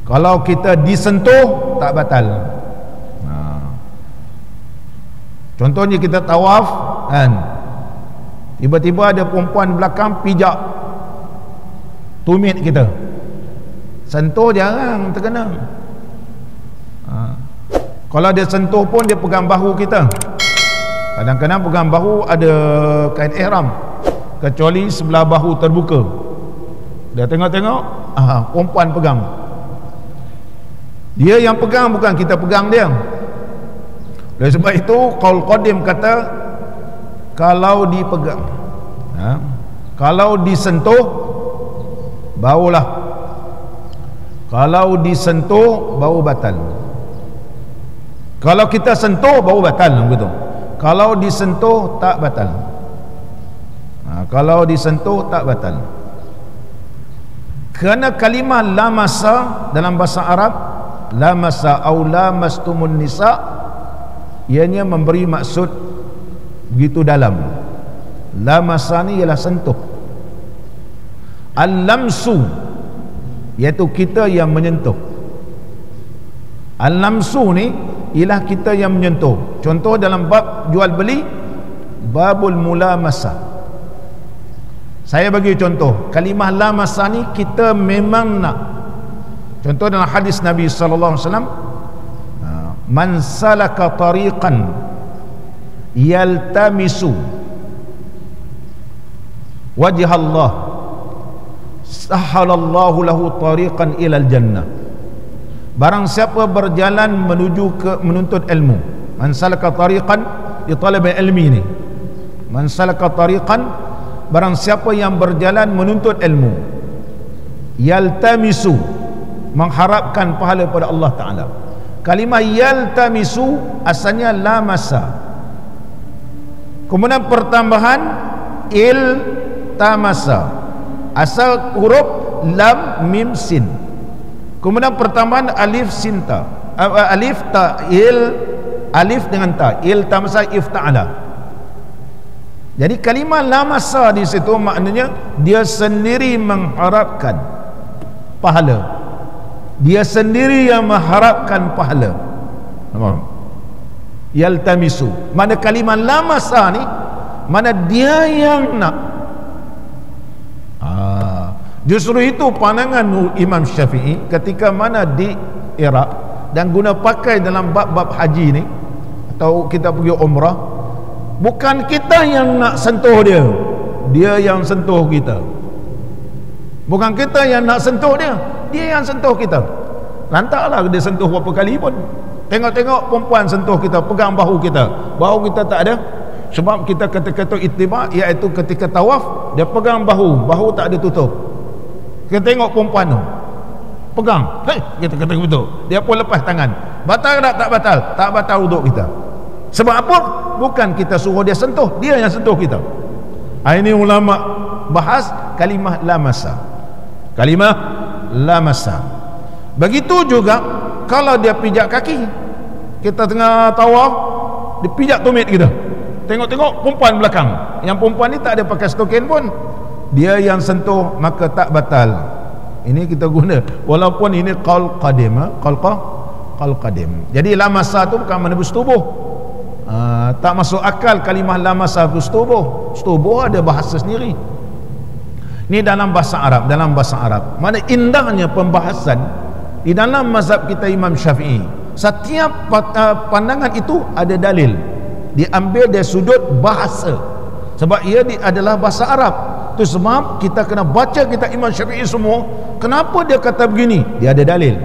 Kalau kita disentuh tak batal. Contohnya kita tawaf kan, tiba-tiba ada perempuan belakang pijak tumit kita, sentuh jarang terkena. Kalau dia sentuh pun dia pegang bahu kita. Kadang-kadang pegang bahu ada kain ihram, kecuali sebelah bahu terbuka. Dia tengok-tengok, perempuan pegang. Dia yang pegang, bukan kita pegang dia. Oleh sebab itu qaul qadim kata kalau dipegang, kalau disentuh baulah. Kalau disentuh bau batal. Kalau kita sentuh bau batal begitu. Kalau disentuh tak batal. Kalau disentuh tak batal. Kerana kalimah lamasa dalam bahasa Arab, lamasa au lamastumun nisa, ianya memberi maksud begitu dalam. Lamasa ni ialah sentuh. Al-lamsu iaitu kita yang menyentuh. Al-lamsu ni ialah kita yang menyentuh. Contoh dalam bab jual beli, babul mulamasa. Saya bagi contoh, kalimah lamasa ni kita memang nak. Contoh dalam hadis Nabi sallallahu alaihi wasallam, man salaka tariqan yaltamisu wajh Allah sahalallahu lahu tariqan ilal jannah. Barang siapa berjalan menuju ke menuntut ilmu, man salaka tariqan di talab ilmi ni, man salaka tariqan, barang siapa yang berjalan menuntut ilmu, yaltamisu mengharapkan pahala pada Allah Ta'ala. Kalimah yaltamisu asalnya lamasa, kemudian pertambahan iltamasa, asal huruf lam mim sin, kemudian pertambahan alif sinta, alif ta, alif dengan ta, iltamasa ifta'ala. Jadi kalimah lamasa di situ maknanya dia sendiri mengharapkan pahala, dia sendiri yang mengharapkan pahala. Yaltamisu, mana kalimah lamasa ni mana dia yang nak. Justru itu pandangan Imam Syafi'i ketika mana di Iraq dan guna pakai dalam bab-bab haji ni, atau kita pergi umrah, bukan kita yang nak sentuh dia, dia yang sentuh kita. Bukan kita yang nak sentuh dia, dia yang sentuh kita. Lantaklah dia sentuh berapa kali pun. Tengok-tengok perempuan sentuh kita, pegang bahu kita, bahu kita tak ada. Sebab kita kata-kata ittiba, iaitu ketika tawaf dia pegang bahu, bahu tak ada tutup. Kita tengok perempuan tu pegang, kita kata betul, dia pun lepas tangan. Batal tak batal? Tak batal wuduk kita. Sebab apa? Bukan kita suruh dia sentuh, dia yang sentuh kita. Ini ulama bahas kalimah lamasa, kalimah lamasa. Begitu juga kalau dia pijak kaki, kita tengah tawaf, dia pijak tumit kita, tengok-tengok perempuan belakang, yang perempuan ni tak ada pakai stokin pun, dia yang sentuh, maka tak batal. Ini kita guna walaupun ini qaul qadim, qaul qadim. Jadi lamasa tu bukan menebus tubuh. Tak masuk akal kalimah lamasa tu setubuh. Setubuh ada bahasa sendiri. Ini dalam bahasa Arab, dalam bahasa Arab. Mana indahnya pembahasan di dalam mazhab kita Imam Syafi'i. Setiap pandangan itu ada dalil, diambil dari sudut bahasa, sebab ia adalah bahasa Arab. Itu sebab kita kena baca kitab Imam Syafi'i semua. Kenapa dia kata begini? Dia ada dalil,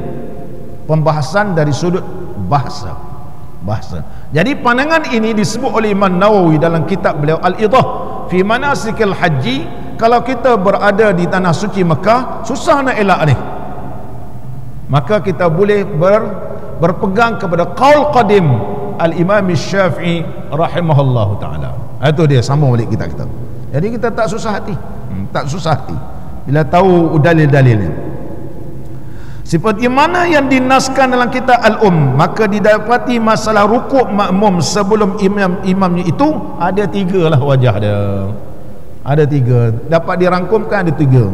pembahasan dari sudut bahasa. bahasa. Jadi pandangan ini disebut oleh Imam Nawawi dalam kitab beliau Al-Idah fi Manasikil Haji. Kalau kita berada di tanah suci Mekah, susah nak elak ni, maka kita boleh berpegang kepada qaul qadim Al-Imam Syafi'i rahimahullahu ta'ala. Itu dia, sambung balik kita. Jadi kita tak susah hati, tak susah hati bila tahu dalil-dalilnya. Seperti mana yang dinaskan dalam kitab Al-Um, maka didapati masalah rukuk makmum sebelum imamnya itu ada 3 lah wajah dia. Ada 3, dapat dirangkumkan ada 3.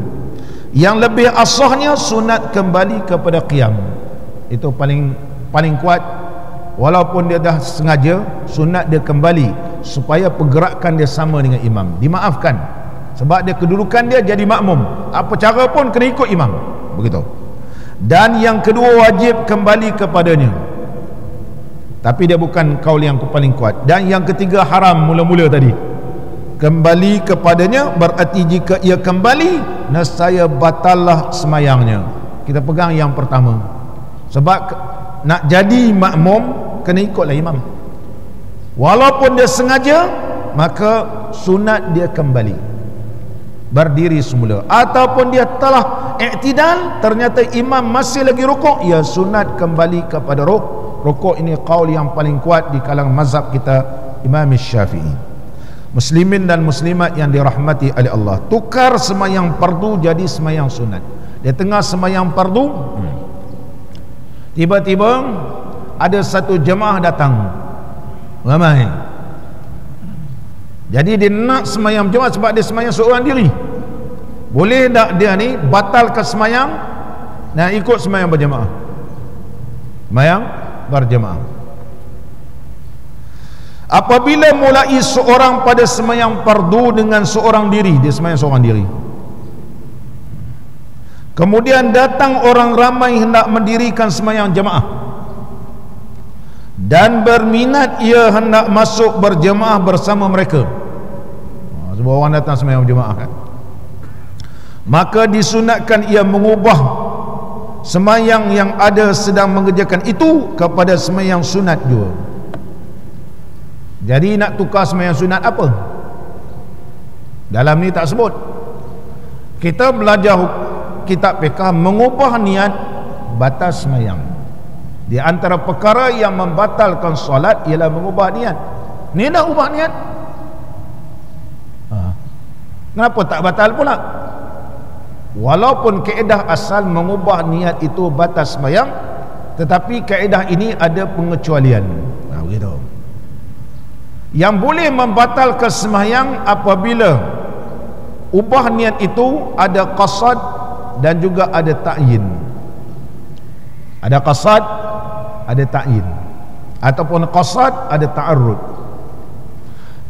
Yang lebih asahnya sunat kembali kepada qiyam. Itu paling kuat. Walaupun dia dah sengaja, sunat dia kembali supaya pergerakan dia sama dengan imam. Dimaafkan sebab dia kedudukan dia jadi makmum, apa cara pun kena ikut imam, begitu. Dan yang kedua, wajib kembali kepadanya, tapi dia bukan kaul yang paling kuat. Dan yang ketiga, haram mula-mula tadi. Kembali kepadanya berarti jika ia kembali, nescaya batallah semayangnya. Kita pegang yang pertama, sebab nak jadi makmum kena ikutlah imam. Walaupun dia sengaja, maka sunat dia kembali berdiri semula. Ataupun dia telah i'tidal, ternyata imam masih lagi rukuk, ya sunat kembali kepada rukuk. Ini qaul yang paling kuat di kalangan mazhab kita Imam Syafi'i. Muslimin dan muslimat yang dirahmati oleh Allah, tukar semayang fardu jadi semayang sunat. Di tengah semayang fardu, tiba-tiba ada satu jemaah datang ramai. Jadi dia nak semayang jemaah sebab dia semayang seorang diri. Boleh tak dia ni batalkan semayang dan ikut semayang berjemaah? Semayang berjemaah. Apabila mulai seorang pada semayang fardu dengan seorang diri, dia semayang seorang diri, kemudian datang orang ramai hendak mendirikan semayang jemaah, dan berminat ia hendak masuk berjemaah bersama mereka. Sebab orang datang semayang berjemaah kan, maka disunatkan ia mengubah semayang yang ada sedang mengerjakan itu kepada semayang sunat juga. Jadi nak tukar semayang sunat apa? Dalam ni tak sebut. Kita belajar kitab fiqh, mengubah niat batas semayang. Di antara perkara yang membatalkan solat ialah mengubah niat. Ni dah ubah niat, kenapa tak batal pula? Walaupun kaedah asal mengubah niat itu batas semayang, tetapi kaedah ini ada pengecualian. Begitu. Yang boleh membatalkan semayang apabila ubah niat itu ada qasad dan juga ada ta'yin. Ada qasad, ada ta'yin, ataupun qasad ada ta'arrud.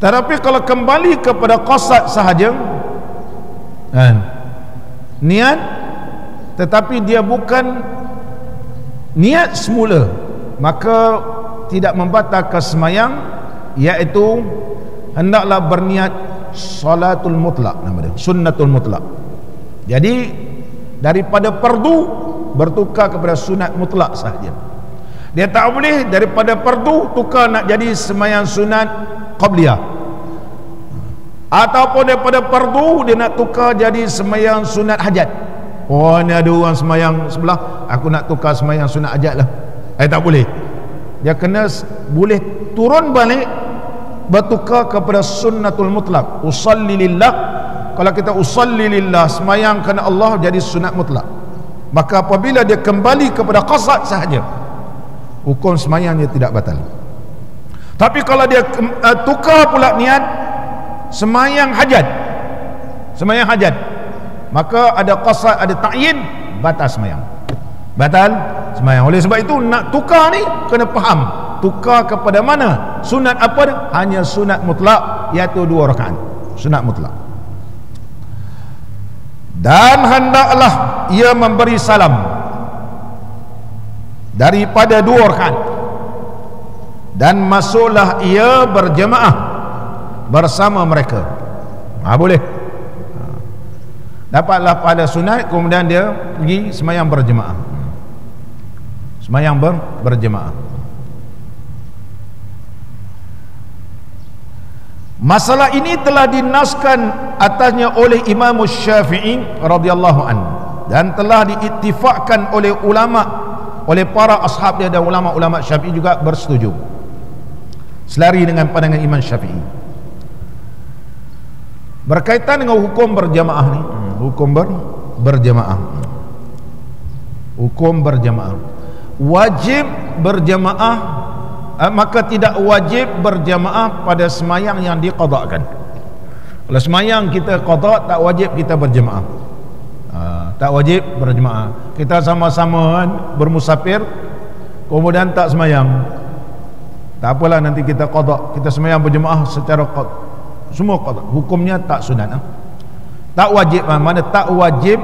Tetapi kalau kembali kepada qasad sahaja, niat, tetapi dia bukan niat semula, maka tidak membatalkan semayang, iaitu hendaklah berniat salatul mutlak, nama dia sunnatul mutlak. Jadi daripada fardu bertukar kepada sunat mutlak sahaja. Dia tak boleh daripada fardu tukar nak jadi semayang sunat qabliyah, ataupun daripada fardu dia nak tukar jadi semayang sunat hajat. Oh, ni ada orang semayang sebelah, aku nak tukar semayang sunat hajat lah. Tak boleh. Dia kena boleh turun balik, bertukar kepada sunnatul mutlak. Usalli lillah, kalau kita usalli lillah, semayang kerana Allah, jadi sunat mutlak. Maka apabila dia kembali kepada qasad sahaja, hukum semayang dia tidak batal. Tapi kalau dia tukar pula niat semayang hajat, maka ada qasad, ada ta'yin, batal semayang, batal semayang. Oleh sebab itu nak tukar ni kena faham, tukar kepada mana, sunat apa dia? Hanya sunat mutlak, iaitu 2 rakaat sunat mutlak. Dan hendaklah ia memberi salam daripada 2 rakaat, dan masuklah ia berjemaah bersama mereka. Boleh. Dapatlah pada sunat, kemudian dia pergi semayang berjemaah, semayang berjemaah. Masalah ini telah dinaskan atasnya oleh Imam Syafi'i radhiyallahu anhu dan telah diittifaqkan oleh ulama, oleh para ashab dia dan ulama-ulama Syafi'i juga bersetuju selari dengan pandangan Imam Syafi'i berkaitan dengan hukum berjamaah ni. Berjamaah, hukum berjamaah, wajib berjamaah, maka tidak wajib berjamaah pada semayang yang diqadakkan. Kalau semayang kita qadak, tak wajib kita berjamaah. Tak wajib berjamaah. Kita sama-sama bermusafir kemudian tak semayang, tak apalah, nanti kita qadak, kita semayang berjamaah secara semua qadak, hukumnya tak sunat. Tak wajib, mana tak wajib,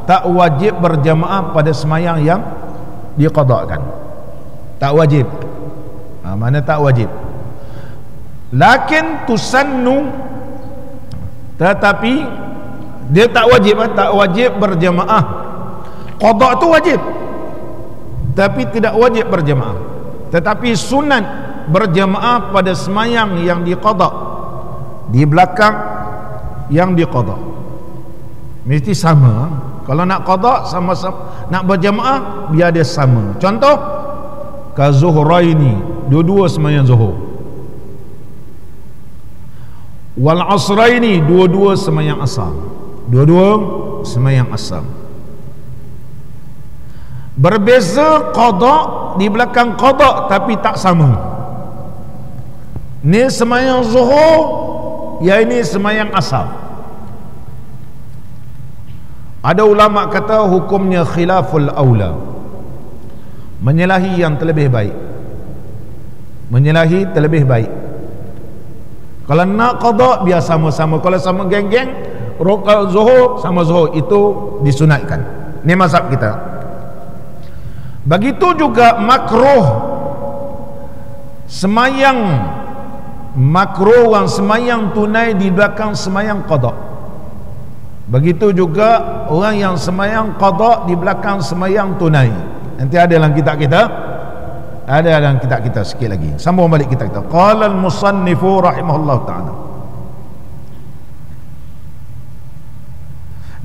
tak wajib berjamaah pada semayang yang diqadakkan. Tak wajib, mana tak wajib. Lakin tusannu, tetapi dia tak wajib berjamaah. Qadak tu wajib, tapi tidak wajib berjamaah. Tetapi sunat berjamaah pada semayang yang diqadak, di belakang yang diqadak mesti sama. Kalau nak qadak sama-sama, nak berjamaah biar dia sama. Contoh kazuhraini, dua-dua semayang zuhur, wal asraini, dua-dua semayang asar, dua-dua semayang asar. Berbeza qadak di belakang qadak tapi tak sama. Ni semayang zuhur, yang ini semayang asar. Ada ulama kata hukumnya khilaful aula, menyalahi yang terlebih baik, menyalahi terlebih baik. Kalau nak qada biar sama-sama, kalau sama geng-geng rakaat zuhur sama zuhur, itu disunatkan. Ini mazhab kita. Begitu juga makruh semayang, makruh orang semayang tunai di belakang semayang qada. Begitu juga orang yang semayang qada di belakang semayang tunai. Nanti ada dalam kitab kita, ada dalam kitab kita sikit lagi. Sambung balik kitab kita. Qala al-musannifu rahimahullah ta'ala.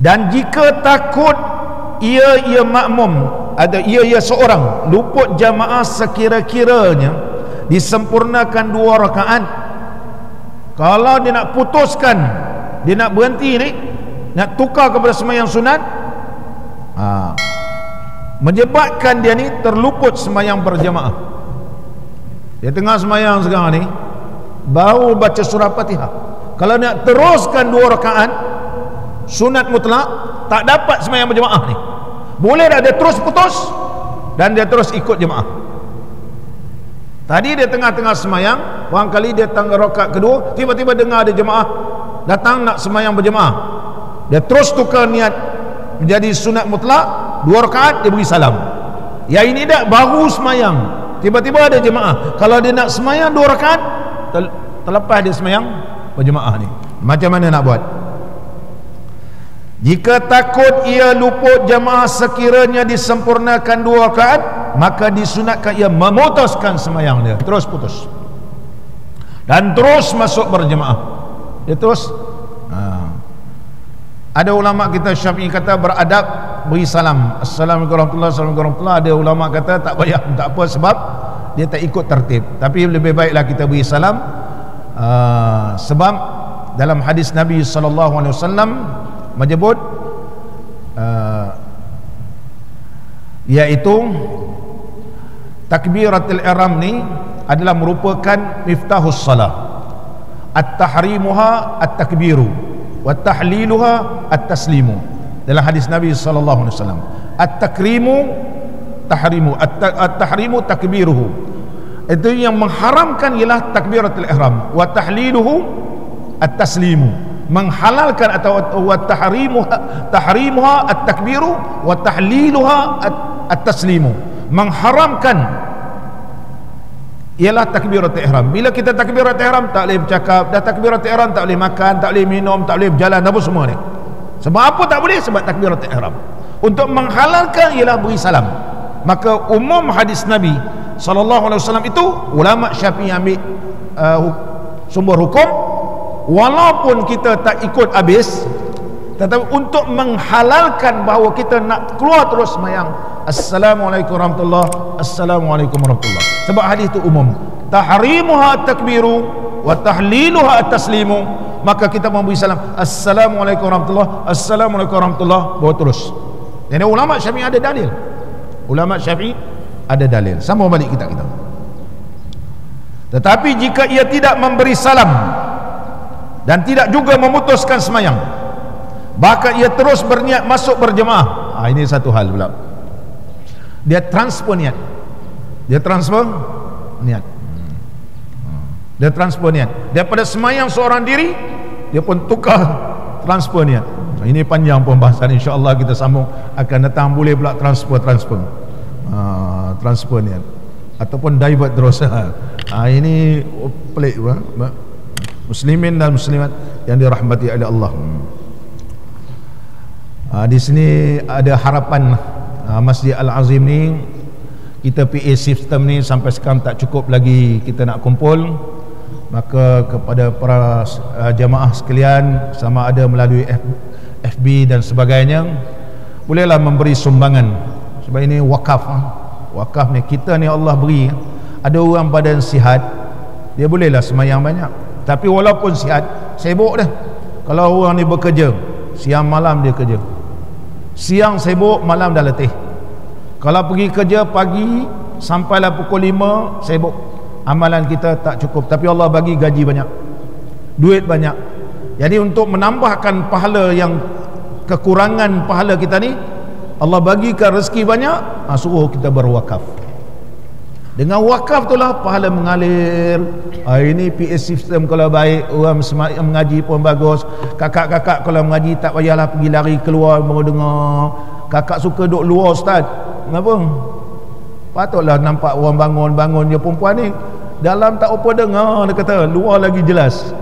Dan jika takut ia makmum, ada ia seorang luput jamaah sekira-kiranya disempurnakan 2 rakaat. Kalau dia nak putuskan, dia nak berhenti ni, nak tukar kepada sembahyang sunat, menyebabkan dia ni terluput sembahyang berjamaah. Dia tengah sembahyang sekarang ni baru baca surah Fatihah, kalau nak teruskan 2 rakaat sunat mutlak, tak dapat sembahyang berjamaah ni. Boleh tak dia terus putus dan dia terus ikut jemaah. Tadi dia tengah-tengah sembahyang, barangkali dia tengah rakaat kedua, tiba-tiba dengar ada jemaah datang nak sembahyang berjemaah, dia terus tukar niat menjadi sunat mutlak, 2 rakaat dia beri salam. Yang ini dah baru sembahyang, tiba-tiba ada jemaah, kalau dia nak sembahyang 2 rakaat terlepas dia sembahyang berjemaah ni, macam mana nak buat? Jika takut ia luput jamaah sekiranya disempurnakan 2 rakaat, maka disunatkan ia memutuskan sembahyang dia, terus putus dan terus masuk berjemaah. Dia terus ada ulama kita Syafi'i kata beradab beri salam, assalamualaikum warahmatullahi wabarakatuh. Ada ulama kata tak payah, tak apa, sebab dia tak ikut tertib, tapi lebih baiklah kita beri salam, sebab dalam hadis Nabi SAW menyebut iaitu takbiratul ihram ni adalah merupakan miftahus salah. At-tahrimuha at-takbiru wa tahliluha at-taslimu. Dalam hadis Nabi sallallahu alaihi wasallam, at-takrimu tahrimu, at-tahrimu takbiruhu. Itu yang mengharamkan ialah takbiratul ihram, wa tahliluhu at-taslimu. Menghalalkan atau wa tahrimuha at-takbiru wa tahliluha at-taslimu. Mengharamkan ialah takbiratul ihram. Bila kita takbiratul ihram tak boleh bercakap, dah takbiratul ihram tak boleh makan, tak boleh minum, tak boleh berjalan, apa semua ni. Sebab apa tak boleh? Sebab takbiratul ihram. Untuk menghalalkan ialah beri salam. Maka umum hadis Nabi sallallahu alaihi wasallam itu ulama Syafi'i ambil sumber hukum, walaupun kita tak ikut habis, tetapi untuk menghalalkan bahawa kita nak keluar terus semayang, Assalamualaikum warahmatullahi, Assalamualaikum warahmatullahi. Sebab hadis itu umum, tahrimuha takbiru wa tahliluha at-taslimu, maka kita memberi salam Assalamualaikum warahmatullahi, Assalamualaikum warahmatullahi, bawa terus. Jadi ulama Syafi'i ada dalil, ulama Syafi'i ada dalil. Sama balik kita. Tetapi jika ia tidak memberi salam dan tidak juga memutuskan semayang, bahkan ia terus berniat masuk berjemaah, ini satu hal pula. Dia transfer niat. Dia transfer niat. Daripada semayang seorang diri, dia pun tukar transfer niat. Ini panjang pembahasan, insya-Allah kita sambung akan datang. Boleh pula transfer niat ataupun divert terus. Ini pelik muslimin dan muslimat yang dirahmati oleh Allah. Di sini ada harapan Masjid Al-Azim ni, kita PA system ni sampai sekarang tak cukup lagi kita nak kumpul. Maka kepada para jamaah sekalian, sama ada melalui FB dan sebagainya, bolehlah memberi sumbangan. Sebab ini wakaf. Wakaf ni kita ni Allah beri. Ada orang badan sihat, dia bolehlah semayang banyak, tapi walaupun sihat, sibuk dah. Kalau orang ni bekerja siang malam, dia kerja siang sibuk, malam dah letih. Kalau pergi kerja pagi sampailah pukul 5 sibuk, amalan kita tak cukup. Tapi Allah bagi gaji banyak, duit banyak. Jadi untuk menambahkan pahala yang kekurangan pahala kita ni, Allah bagikan rezeki banyak, suruh kita berwakaf. Dengan wakaf itulah pahala mengalir. Ini PS system kalau baik, orang mengaji pun bagus. Kakak-kakak kalau mengaji tak payahlah pergi lari keluar baru dengar. Kakak suka duduk luar, ustaz. Kenapa? Patutlah nampak orang bangun je. Perempuan ni dalam tak apa dengar, dia kata luar lagi jelas.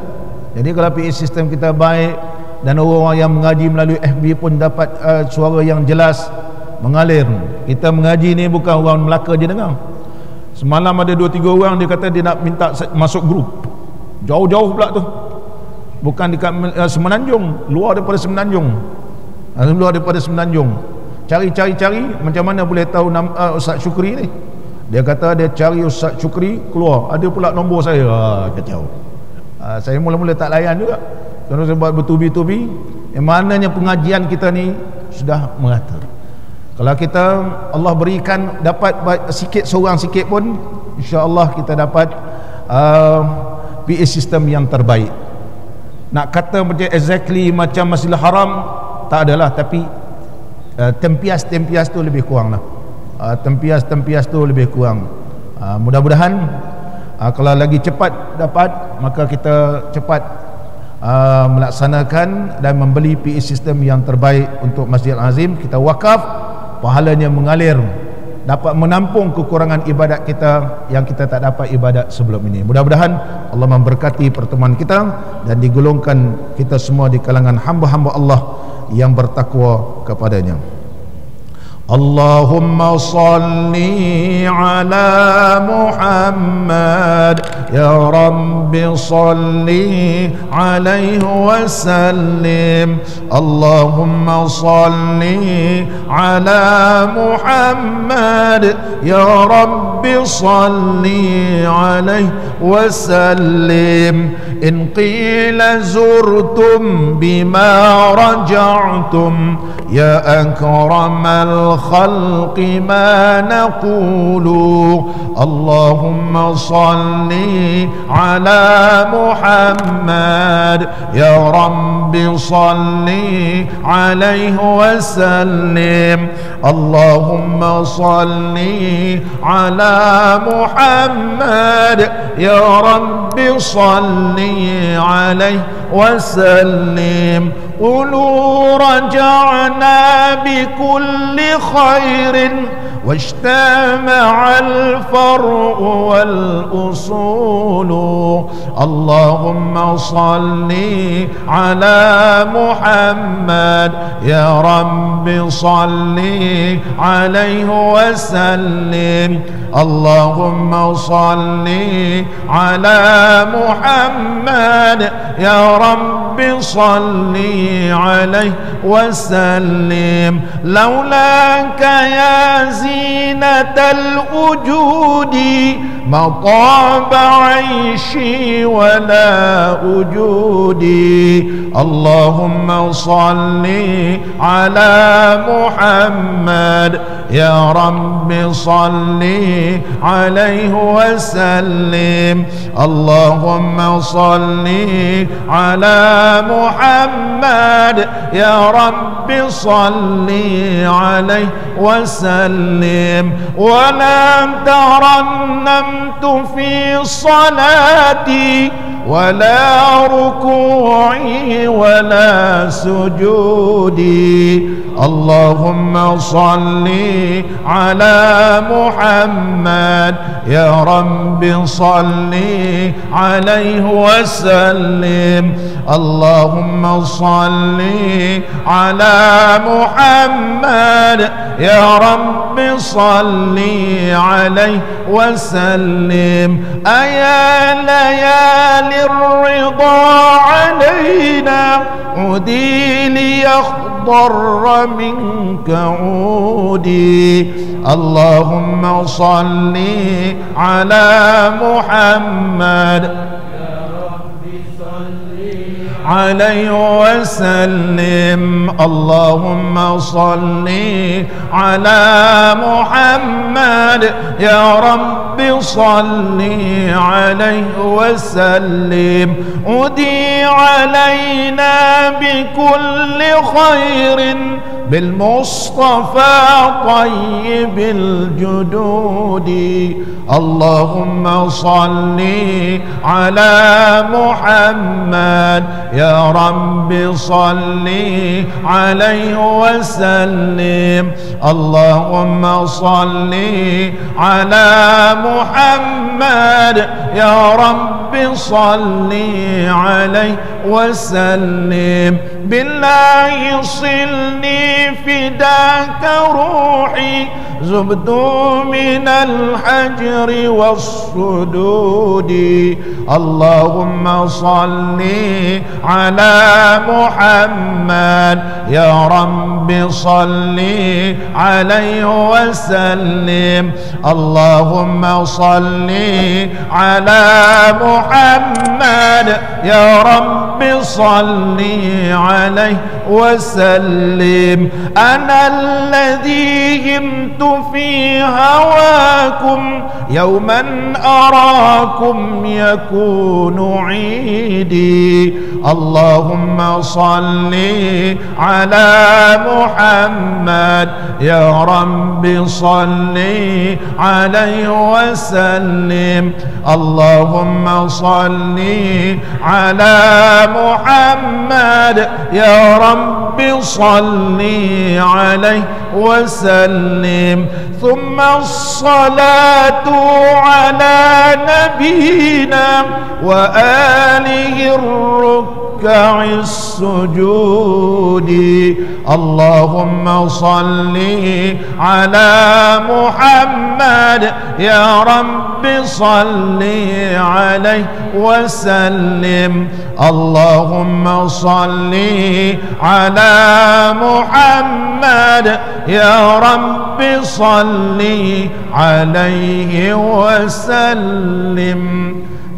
Jadi kalau PS system kita baik dan orang-orang yang mengaji melalui FB pun dapat suara yang jelas mengalir. Kita mengaji ni bukan orang Melaka je dengar. Semalam ada 2-3 orang dia kata dia nak minta masuk grup, jauh-jauh pula tu, bukan dekat Semenanjung, luar daripada Semenanjung, cari macam mana boleh tahu Ustaz Syukri ni. Dia kata dia cari Ustaz Syukri, keluar ada pula nombor saya. Kacau. Saya mula-mula tak layan juga, kerana saya buat bertubi-tubi. Yang mananya pengajian kita ni sudah merata. Kalau kita Allah berikan dapat sikit, seorang sikit pun, insya-Allah kita dapat PA sistem yang terbaik. Nak kata macam exactly macam Masjidil Haram tak adalah, tapi tempias tu lebih kurang lah. Tempias tu lebih kurang. Mudah-mudahan kalau lagi cepat dapat, maka kita cepat melaksanakan dan membeli PA sistem yang terbaik untuk Masjid Al-Azim. Kita wakaf, pahalanya mengalir, dapat menampung kekurangan ibadat kita yang kita tak dapat ibadat sebelum ini. Mudah-mudahan Allah memberkati pertemuan kita dan digolongkan kita semua di kalangan hamba-hamba Allah yang bertakwa kepadanya. Allahumma salli ala Muhammad, ya Rabbi salli alaihi wa sallim. Allahumma salli ala Muhammad, ya Rabbi salli alaihi wa sallim. In qila zurtum bima raja'tum, ya akramal khalqi ma naqulu. Allahumma salli ala Muhammad, ya Rabbi salli alaihi wa sallim. Allahumma salli ala Muhammad, ya Rabbi salli alaihi wa sallim. قولوا رجعنا بكل خير واجتمع الفرع والأصول. اللهم صل على محمد يا رب صل عليه وسلم. اللهم صل على محمد يا رب صل عليه وسلم. لولاك يا زينة الوجود ما طاب عيشي ولا وجودي. اللهم صل على محمد يا رب صل عليه وسلم. اللهم صل على محمد يا رب صل عليه وسلم. ولا ترنمت في صلاتي ولا ركوعي ولا سجودي. اللهم صل على محمد يا رب صل عليه وسلم. اللهم صل على محمد يا رب صل عليه وسلم. أيا ليالي الرضا علينا عودي ليخضر منك عودي. اللهم صل على محمد عليه وسلم. اللهم صل على محمد يا رب صل عليه وسلم. أدي علينا بكل خير بالمصطفى طيب الجدود. اللهم صل على محمد يا رب صل عليه وسلم. اللهم صل على محمد يا رب صل عليه وسلم. بالله صلني فداك روحي زبد من الحجر والصدود. اللهم صل على محمد يا رب صل عليه وسلم. اللهم صل على محمد يا رب صل عليه وسلم. أنا الذي همت في هواكم يوما أراكم يكون عيدي. اللهم صل على محمد يا رب صل عليه وسلم. اللهم صل على محمد يا رب صل عليه وسلم. ثم الصلاة على نبينا وآله الركع السجود. اللهم صل على محمد يا رب صل عليه وسلم. اللهم صل على محمد يا رب صل عليه وسلم.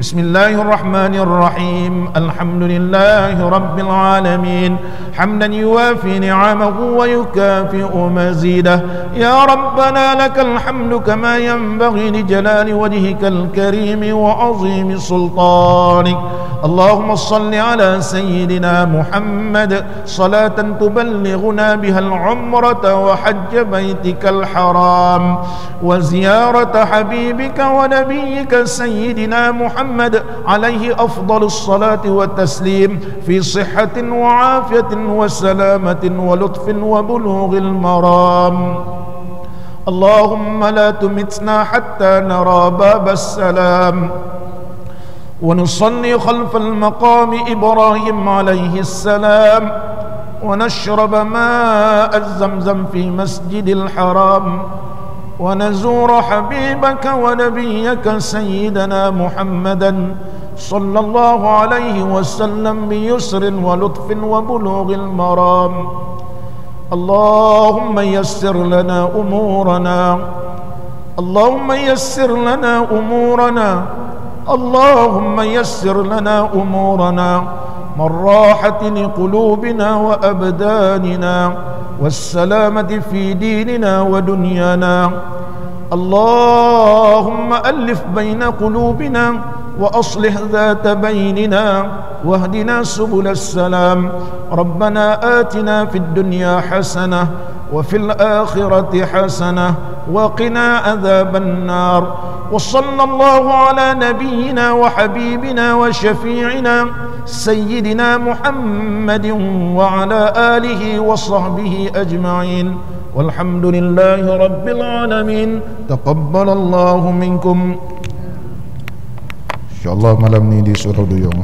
بسم الله الرحمن الرحيم. الحمد لله رب العالمين حمدا يوافي نعمه ويكافئ مزيده. يا ربنا لك الحمد كما ينبغي لجلال وجهك الكريم وعظيم سلطانك. اللهم صل على سيدنا محمد صلاة تبلغنا بها العمرة وحج بيتك الحرام وزيارة حبيبك ونبيك سيدنا محمد عليه أفضل الصلاة والتسليم في صحة وعافية وسلامة ولطف وبلوغ المرام. اللهم لا تمتنا حتى نرى باب السلام ونصلي خلف المقام إبراهيم عليه السلام ونشرب ماء الزمزم في مسجد الحرام ونزور حبيبك ونبيك سيدنا محمدا صلى الله عليه وسلم بيسر ولطف وبلوغ المرام. اللهم يسر لنا أمورنا، اللهم يسر لنا أمورنا، اللهم يسر لنا أمورنا من راحة لقلوبنا وأبداننا والسلامة في ديننا ودنيانا. اللهم ألف بين قلوبنا وأصلح ذات بيننا واهدنا سبل السلام. ربنا آتنا في الدنيا حسنة وفي الآخرة حسنة وقنا عذاب النار. وصلى الله على نبينا وحبيبنا وشفيعنا سيدنا محمد وعلى آله وصحبه أجمعين والحمد لله رب العالمين. تقبل الله منكم. InsyaAllah malam ni di Surau Duyung.